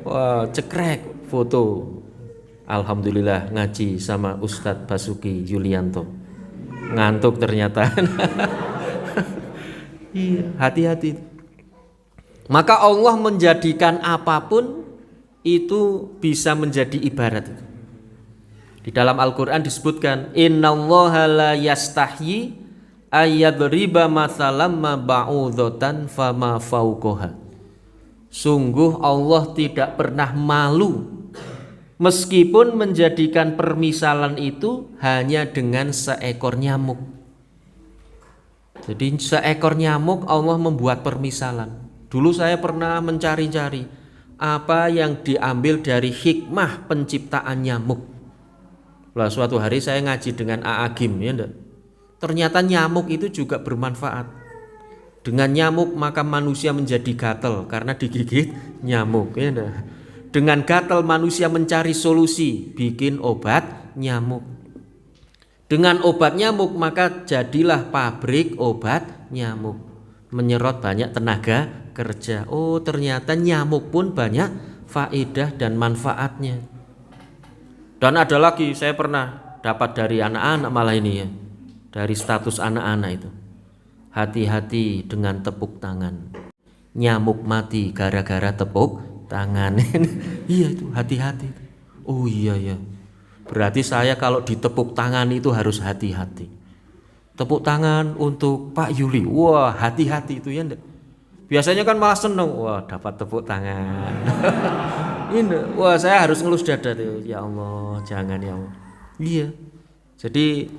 Wah, cekrek foto. Alhamdulillah ngaji sama Ustadz Basuki Yulianto. Ngantuk ternyata. Iya, hati-hati. Maka Allah menjadikan apapun itu bisa menjadi ibarat itu. Di dalam Al-Qur'an disebutkan innallaha la yastahyi ayyadriba mathalam ma ba'udatan fama fauqaha. Sungguh Allah tidak pernah malu meskipun menjadikan permisalan itu hanya dengan seekor nyamuk. Jadi seekor nyamuk Allah membuat permisalan. Dulu saya pernah mencari-cari apa yang diambil dari hikmah penciptaan nyamuk. Lah suatu hari saya ngaji dengan A'agim ya enggak? Ternyata nyamuk itu juga bermanfaat. Dengan nyamuk maka manusia menjadi gatal karena digigit nyamuk ya. Dengan gatal manusia mencari solusi, bikin obat nyamuk. Dengan obat nyamuk maka jadilah pabrik obat nyamuk, menyerot banyak tenaga kerja. Oh, ternyata nyamuk pun banyak faedah dan manfaatnya. Dan ada lagi, saya pernah dapat dari anak-anak malah ini ya, dari status anak-anak itu. Hati-hati dengan tepuk tangan. Nyamuk mati gara-gara tepuk tangan. Iya itu, hati-hati. Oh iya ya. Berarti saya kalau ditepuk tangan itu harus hati-hati. Tepuk tangan untuk Pak Yuli. Wah, hati-hati itu ya enggak? Biasanya kan malah seneng. Wah, dapat tepuk tangan. Ini, wah saya harus ngelus dada tuh. Ya Allah, jangan ya Allah. Iya. Jadi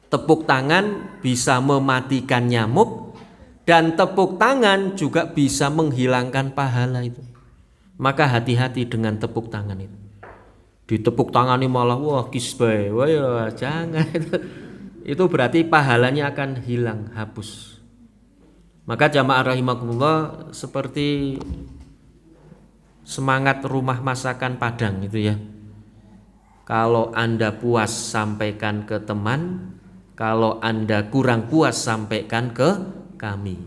tepuk tangan bisa mematikan nyamuk dan tepuk tangan juga bisa menghilangkan pahala itu. Maka hati-hati dengan tepuk tangan itu. Ditepuk tangan ini malah wah kisbay, wah ya jangan itu berarti pahalanya akan hilang, hapus. Maka jamaah rahimakumullah, seperti semangat rumah masakan Padang itu ya. Kalau Anda puas sampaikan ke teman, kalau Anda kurang puas sampaikan ke kami.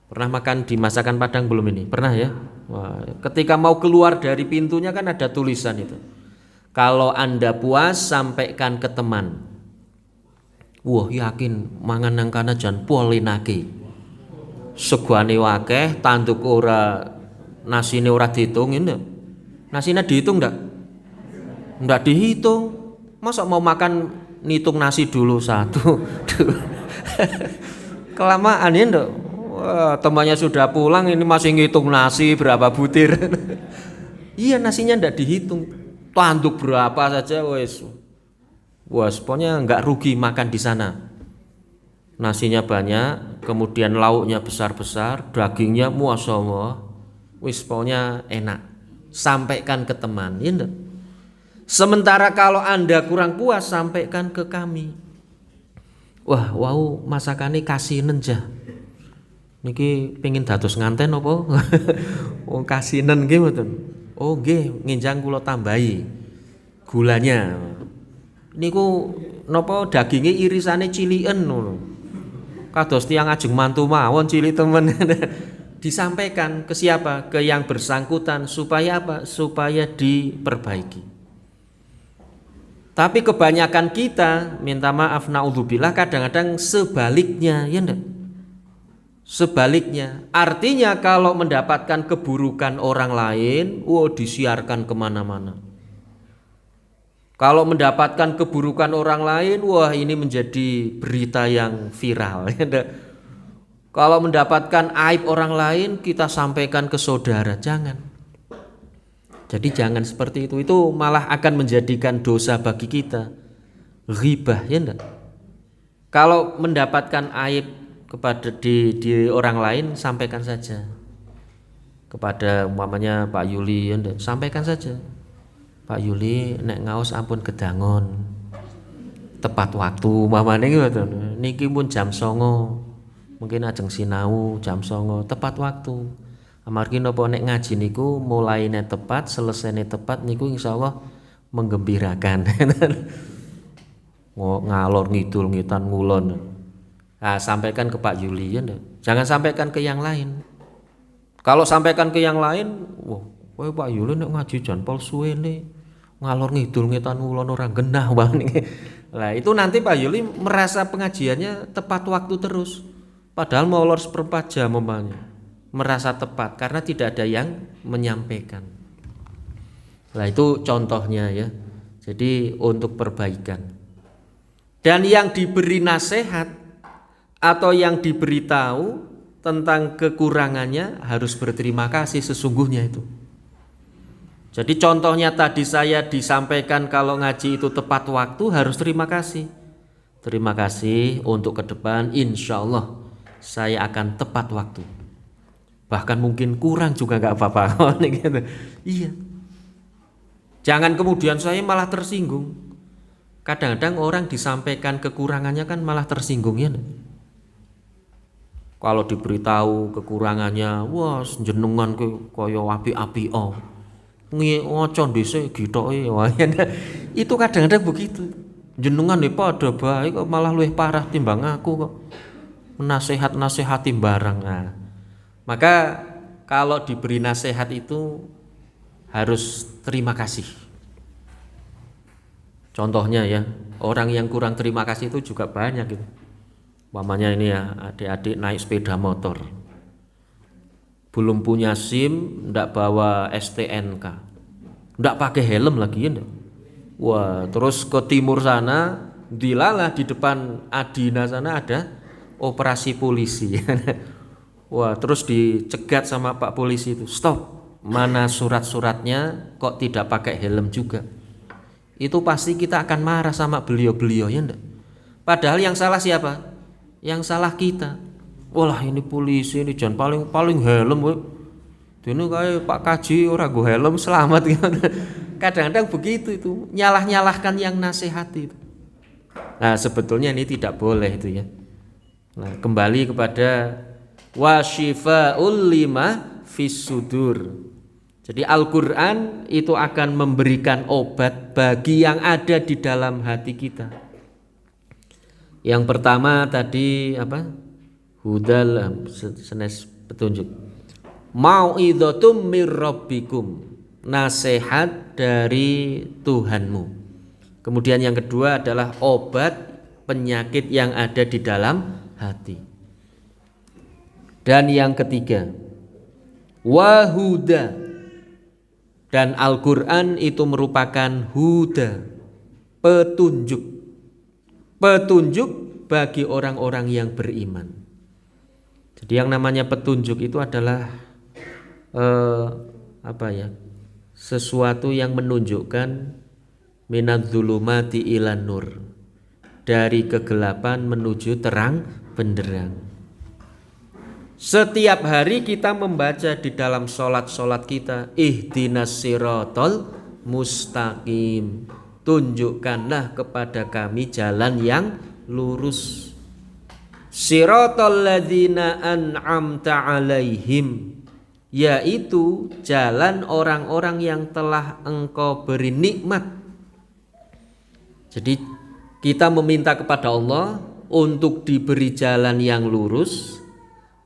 Pernah makan di masakan Padang belum ini? Pernah ya? Wah, ketika mau keluar dari pintunya kan ada tulisan itu. Kalau Anda puas sampaikan ke teman. Wah, yakin mangan nang kana jan polinake. Seguane wakeh, tanduk ora, nasine ora dihitung ini. Nasinya dihitung enggak? Enggak dihitung. Masa mau makan ngitung nasi dulu satu. Kelamaan ya enggak? Wah, temannya sudah pulang ini masih ngitung nasi berapa butir. Iya, nasinya enggak dihitung. Tanduk berapa saja wes. Wah, pokoknya enggak rugi makan di sana. Nasinya banyak, kemudian lauknya besar-besar, dagingnya masyaallah. Wis pokoknya enak. Sampaikan ke teman, ya enggak? Sementara kalau Anda kurang puas sampaikan ke kami. Wah, wow masakane kasinen jah. Niki pengen dados nganten apa? Oh, kasinen nggih mboten. Oh nggih, nginjang kula tambahi gulanya. Niku napa daginge irisane ciliken ngono. Kados tiyang ajeng mantu mawon cilik temen. Disampaikan ke siapa? Ke yang bersangkutan supaya apa? Supaya diperbaiki. Tapi kebanyakan kita, minta maaf naudzubillah, kadang-kadang sebaliknya, ya enggak? Sebaliknya, artinya kalau mendapatkan keburukan orang lain, disiarkan kemana-mana. Kalau mendapatkan keburukan orang lain, wah ini menjadi berita yang viral. Ya enggak? Kalau mendapatkan aib orang lain, kita sampaikan ke saudara, jangan. Jadi jangan seperti itu malah akan menjadikan dosa bagi kita. Ghibah, ya enggak? Kalau mendapatkan aib kepada di orang lain, sampaikan saja. Kepada umpamanya Pak Yuli, ya enggak? Sampaikan saja. Pak Yuli nek ngaos ampun kedangon. Tepat waktu umpamane ngoten. Niki pun jam 09.00. Mungkin ajeng sinau jam 09.00 tepat waktu. Amargi napa nek ngaji niku mulaine tepat, selesainya tepat niku insyaallah menggembirakan. Ngalor ngidul ngitan ngulon. Nah, sampaikan ke Pak Yuli ya. Jangan sampaikan ke yang lain. Kalau sampaikan ke yang lain, wah, kowe Pak Yuli nek ngaji jan pol suwene ngalor ngidul ngitan ngulon ora genah wae. Lah itu nanti Pak Yuli merasa pengajiannya tepat waktu terus. Padahal mau lor 1/4 jam umpamanya. Merasa tepat karena tidak ada yang menyampaikan. Nah itu contohnya ya. Jadi untuk perbaikan. Dan yang diberi nasihat atau yang diberitahu tentang kekurangannya harus berterima kasih sesungguhnya itu. Jadi contohnya tadi saya disampaikan kalau ngaji itu tepat waktu harus terima kasih. Terima kasih untuk ke depan insya Allah saya akan tepat waktu. Bahkan mungkin kurang juga nggak apa-apa. Gitu. Iya. Jangan kemudian saya malah tersinggung. Kadang-kadang orang disampaikan kekurangannya kan malah tersinggung ya. Kalau diberitahu kekurangannya, wah jenengan kaya api-api ngoco dhisik gitoke. Itu kadang-kadang begitu. jenengan padha bae kok malah luwih parah timbang aku kok. Nasehat-nasehati barang. Nah, maka kalau diberi nasihat itu harus terima kasih. Contohnya ya, orang yang kurang terima kasih itu juga banyak gitu. Umpamanya ini ya, adik-adik naik sepeda motor, belum punya SIM, ndak bawa STNK, ndak pakai helm lagi ya. Wah, terus ke timur sana, dilalah di depan Adina sana ada operasi polisi. Wah, terus dicegat sama Pak polisi itu, stop, mana surat-suratnya kok tidak pakai helm juga. Itu pasti kita akan marah sama beliau-beliau ya enggak? Padahal yang salah siapa? Yang salah kita. Walah ini polisi ini jangan paling helm we. Dene kayak Pak Kaji ora nggo helm selamat gitu. Kadang-kadang begitu itu, nyalah-nyalahkan yang nasihati itu. Nah, sebetulnya ini tidak boleh itu ya. Nah, kembali kepada wasyifaul lima fis sudur. Jadi Al-Qur'an itu akan memberikan obat bagi yang ada di dalam hati kita. Yang pertama tadi apa? Hudal senes petunjuk. Mau'idhatum mir rabbikum. Nasihat dari Tuhanmu. Kemudian yang kedua adalah obat penyakit yang ada di dalam hati. Dan yang ketiga, wahuda. Dan Al-Qur'an itu merupakan huda, petunjuk. Petunjuk bagi orang-orang yang beriman. Jadi yang namanya petunjuk itu adalah sesuatu yang menunjukkan minadz-dzulumati ilan nur, dari kegelapan menuju terang benderang. Setiap hari kita membaca di dalam sholat kita, ihdinas siratal mustaqim, tunjukkanlah kepada kami jalan yang lurus. Siratal ladzina an'amta alaihim, yaitu jalan orang-orang yang telah Engkau beri nikmat. Jadi kita meminta kepada Allah untuk diberi jalan yang lurus,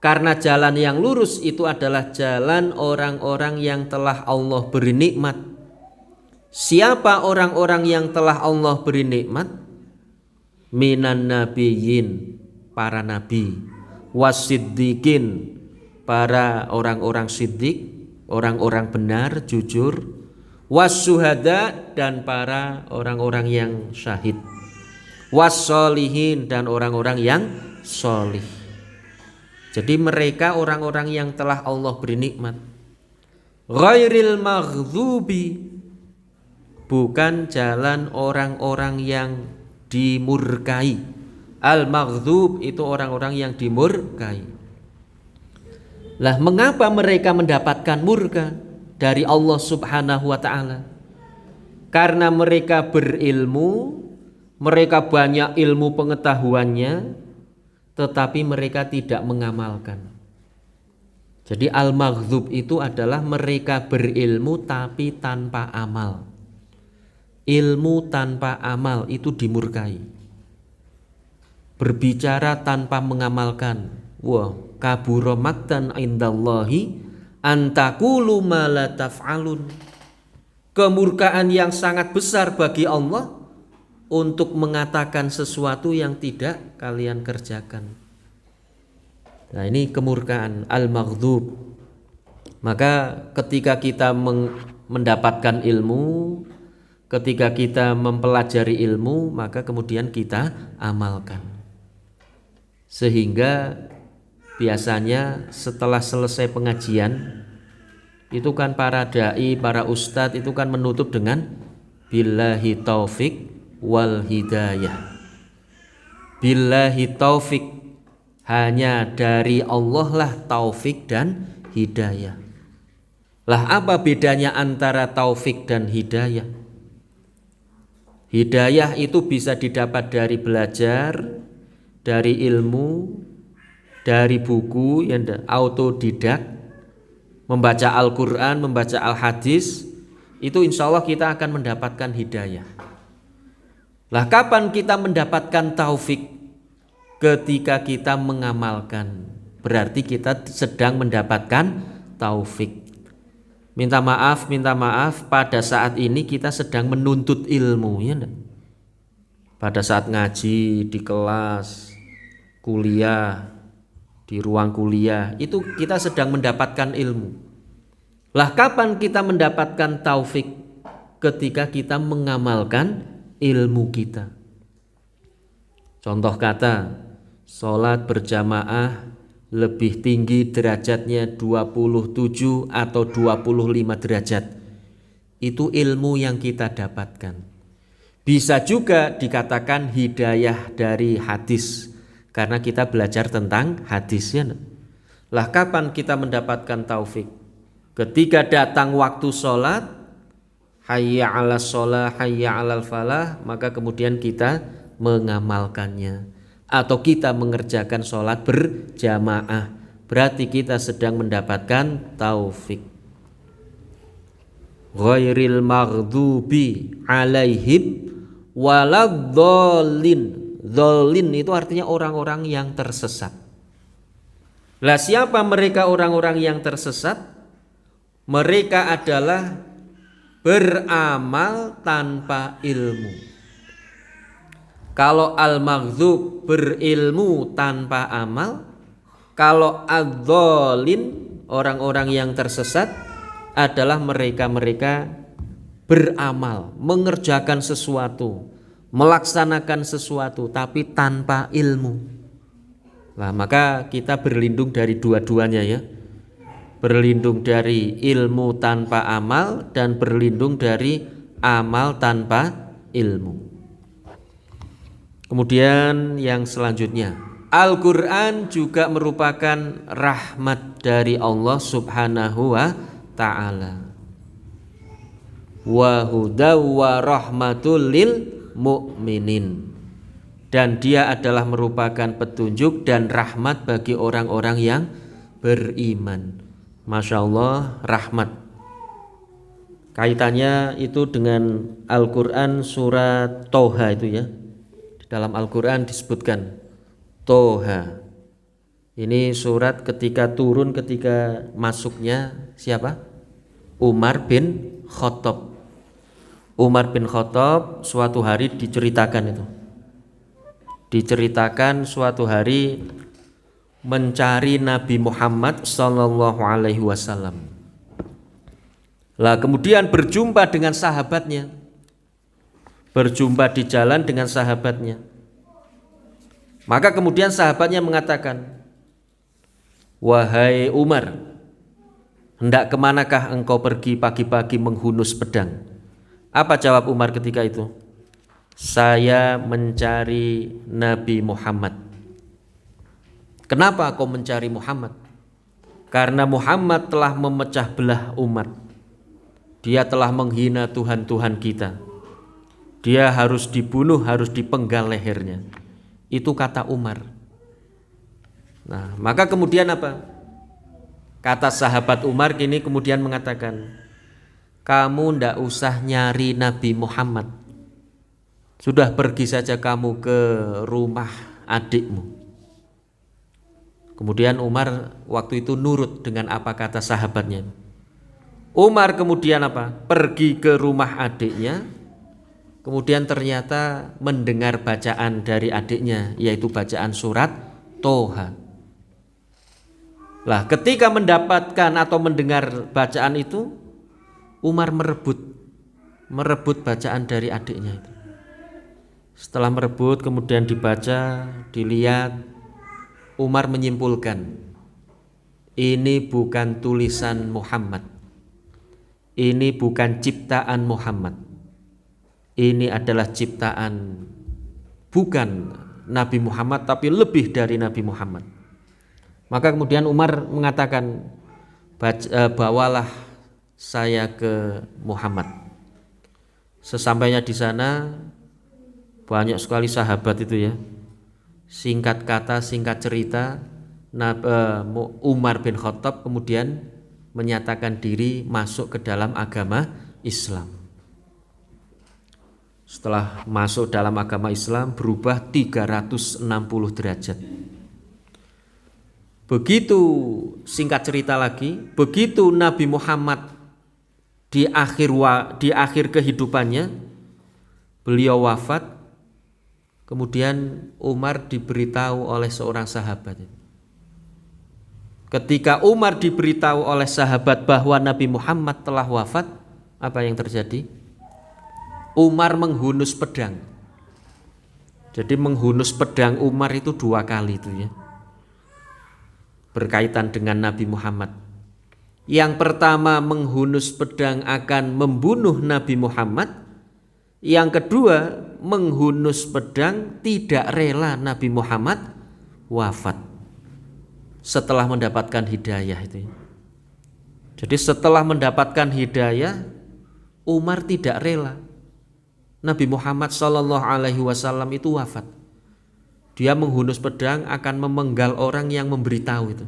karena jalan yang lurus itu adalah jalan orang-orang yang telah Allah beri nikmat. Siapa orang-orang yang telah Allah beri nikmat? Minan nabiyyin, para nabi, wasiddiqin, para orang-orang siddiq, orang-orang benar, jujur, wasyuhada, dan para orang-orang yang syahid, wassolihin, dan orang-orang yang solih. Jadi mereka orang-orang yang telah Allah beri nikmat. Ghairil maghdubi, bukan jalan orang-orang yang dimurkai. Al-maghdub itu orang-orang yang dimurkai. Lah mengapa mereka mendapatkan murka dari Allah Subhanahu wa taala? Karena mereka berilmu, mereka banyak ilmu pengetahuannya, tetapi mereka tidak mengamalkan. Jadi al-maghdub itu adalah mereka berilmu tapi tanpa amal. Ilmu tanpa amal itu dimurkai. Berbicara tanpa mengamalkan, wah, kabura maqtan indallahi antaqulu ma la taf'alun. Kemurkaan yang sangat besar bagi Allah untuk mengatakan sesuatu yang tidak kalian kerjakan. Nah, ini kemurkaan al-maghdub. Maka ketika kita mendapatkan ilmu, ketika kita mempelajari ilmu, maka kemudian kita amalkan. Sehingga biasanya setelah selesai pengajian itu kan para dai, para ustadz itu kan menutup dengan billahi taufik wal hidayah. Billahi taufik, hanya dari Allah lah taufik dan hidayah. Lah apa bedanya antara taufik dan hidayah? Hidayah itu bisa didapat dari belajar, dari ilmu, dari buku yang autodidak, membaca Al-Quran, membaca Al-Hadis, itu insya Allah kita akan mendapatkan hidayah. Lah kapan kita mendapatkan taufik? Ketika kita mengamalkan. Berarti kita sedang mendapatkan taufik. Minta maaf pada saat ini kita sedang menuntut ilmu, ya enggak? Pada saat ngaji di kelas, kuliah, di ruang kuliah, itu kita sedang mendapatkan ilmu. Lah kapan kita mendapatkan taufik? Ketika kita mengamalkan ilmu kita. Contoh kata, sholat berjamaah lebih tinggi derajatnya 27 atau 25 derajat. Itu ilmu yang kita dapatkan. Bisa juga dikatakan hidayah dari hadis, karena kita belajar tentang hadisnya. Lah kapan kita mendapatkan taufik? Ketika datang waktu sholat, hayya 'alas sholah, hayya 'alal falah, maka kemudian kita mengamalkannya. Atau kita mengerjakan sholat berjamaah, berarti kita sedang mendapatkan taufik. Ghairil maghdubi alaihim waladhdallin. Dzallin itu artinya orang-orang yang tersesat. Lah siapa mereka orang-orang yang tersesat? Mereka adalah beramal tanpa ilmu. Kalau al-maghdub berilmu tanpa amal, kalau ad-dzallin orang-orang yang tersesat adalah mereka-mereka beramal, mengerjakan sesuatu, melaksanakan sesuatu tapi tanpa ilmu. Nah, maka kita berlindung dari dua-duanya ya. Berlindung dari ilmu tanpa amal dan berlindung dari amal tanpa ilmu. Kemudian yang selanjutnya, Al-Quran juga merupakan rahmat dari Allah subhanahu wa ta'ala. Wa hudaw wa rahmatul lil mu'minin. Dan dia adalah merupakan petunjuk dan rahmat bagi orang-orang yang beriman. Masya Allah, rahmat. Kaitannya itu dengan Al-Quran surat Toha itu ya. Dalam Al-Quran disebutkan Toha. Ini surat ketika turun, ketika masuknya siapa? Umar bin Khattab. Umar bin Khattab suatu hari diceritakan itu. Diceritakan suatu hari mencari Nabi Muhammad sallallahu alaihi wasallam. Lah kemudian berjumpa dengan sahabatnya. Berjumpa di jalan dengan sahabatnya. Maka kemudian sahabatnya mengatakan, wahai Umar, hendak kemanakah engkau pergi pagi-pagi menghunus pedang? Apa jawab Umar ketika itu? Saya mencari Nabi Muhammad. Kenapa kau mencari Muhammad? Karena Muhammad telah memecah belah umat. Dia telah menghina Tuhan-Tuhan kita. Dia harus dibunuh, harus dipenggal lehernya. Itu kata Umar. Nah, maka kemudian apa? Kata sahabat Umar kini kemudian mengatakan, kamu ndak usah nyari Nabi Muhammad. Sudah pergi saja kamu ke rumah adikmu. Kemudian Umar waktu itu nurut dengan apa kata sahabatnya. Umar kemudian apa? Pergi ke rumah adiknya. Kemudian ternyata mendengar bacaan dari adiknya, yaitu bacaan surat Toha. Lah ketika mendapatkan atau mendengar bacaan itu, Umar merebut bacaan dari adiknya itu. Setelah merebut kemudian dibaca, dilihat, Umar menyimpulkan, ini bukan tulisan Muhammad. Ini bukan ciptaan Muhammad. Ini adalah ciptaan bukan Nabi Muhammad tapi lebih dari Nabi Muhammad. Maka kemudian Umar mengatakan, bawalah saya ke Muhammad. Sesampainya di sana banyak sekali sahabat itu ya. Singkat kata, singkat cerita, Umar bin Khattab kemudian menyatakan diri masuk ke dalam agama Islam. Setelah masuk dalam agama Islam berubah 360 derajat. Begitu, singkat cerita lagi, begitu Nabi Muhammad di akhir kehidupannya beliau wafat, kemudian Umar diberitahu oleh seorang sahabat. Ketika Umar diberitahu oleh sahabat bahwa Nabi Muhammad telah wafat, apa yang terjadi? Umar menghunus pedang. Jadi menghunus pedang Umar itu 2 kali itu ya. Berkaitan dengan Nabi Muhammad. Yang pertama menghunus pedang akan membunuh Nabi Muhammad. Yang kedua menghunus pedang tidak rela Nabi Muhammad wafat. Setelah mendapatkan hidayah itu ya. Jadi setelah mendapatkan hidayah, Umar tidak rela Nabi Muhammad SAW itu wafat. Dia menghunus pedang akan memenggal orang yang memberitahu itu.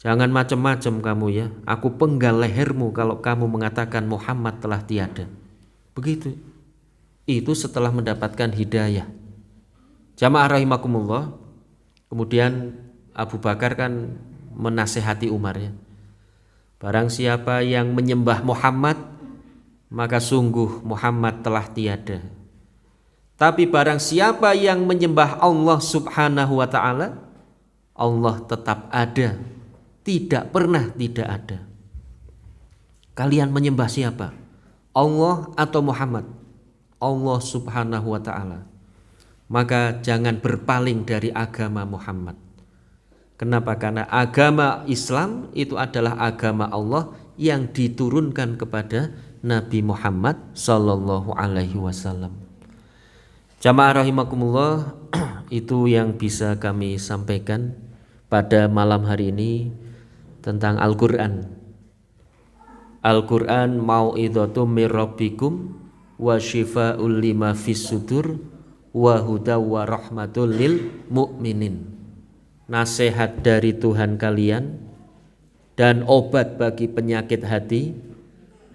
Jangan macam-macam kamu ya, aku penggal lehermu kalau kamu mengatakan Muhammad telah tiada. Begitu. Itu setelah mendapatkan hidayah. Jamaah rahimakumullah. Kemudian Abu Bakar kan menasehati Umar ya. Barang siapa yang menyembah Muhammad, maka sungguh Muhammad telah tiada. Tapi barang siapa yang menyembah Allah Subhanahu wa ta'ala, Allah tetap ada, tidak pernah tidak ada. Kalian menyembah siapa? Allah atau Muhammad? Allah Subhanahu wa ta'ala. Maka jangan berpaling dari agama Muhammad. Kenapa? Karena agama Islam itu adalah agama Allah yang diturunkan kepada Nabi Muhammad sallallahu alaihi wasallam. Jamaah rahimakumullah, itu yang bisa kami sampaikan pada malam hari ini tentang Al-Qur'an. Al-Qur'an mau'idhatum mir rabbikum wa syifaa'ul lima fis sudur wa hudaw wa rahmatul lil mu'minin. Nasihat dari Tuhan kalian dan obat bagi penyakit hati,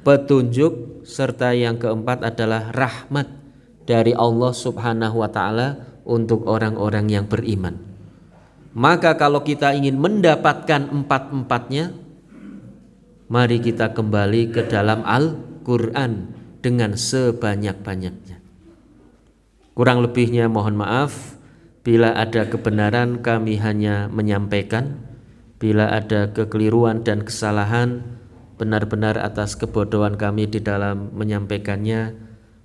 petunjuk, serta yang keempat adalah rahmat dari Allah Subhanahu wa ta'ala untuk orang-orang yang beriman. Maka kalau kita ingin mendapatkan 4-empatnya, mari kita kembali ke dalam Al-Quran dengan sebanyak-banyaknya. Kurang lebihnya mohon maaf. Bila ada kebenaran kami hanya menyampaikan. Bila ada kekeliruan dan kesalahan, benar-benar atas kebodohan kami di dalam menyampaikannya,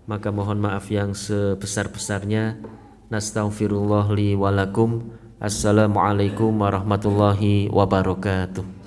maka mohon maaf yang sebesar-besarnya. Nastaghfirullah li walakum. Assalamualaikum warahmatullahi wabarakatuh.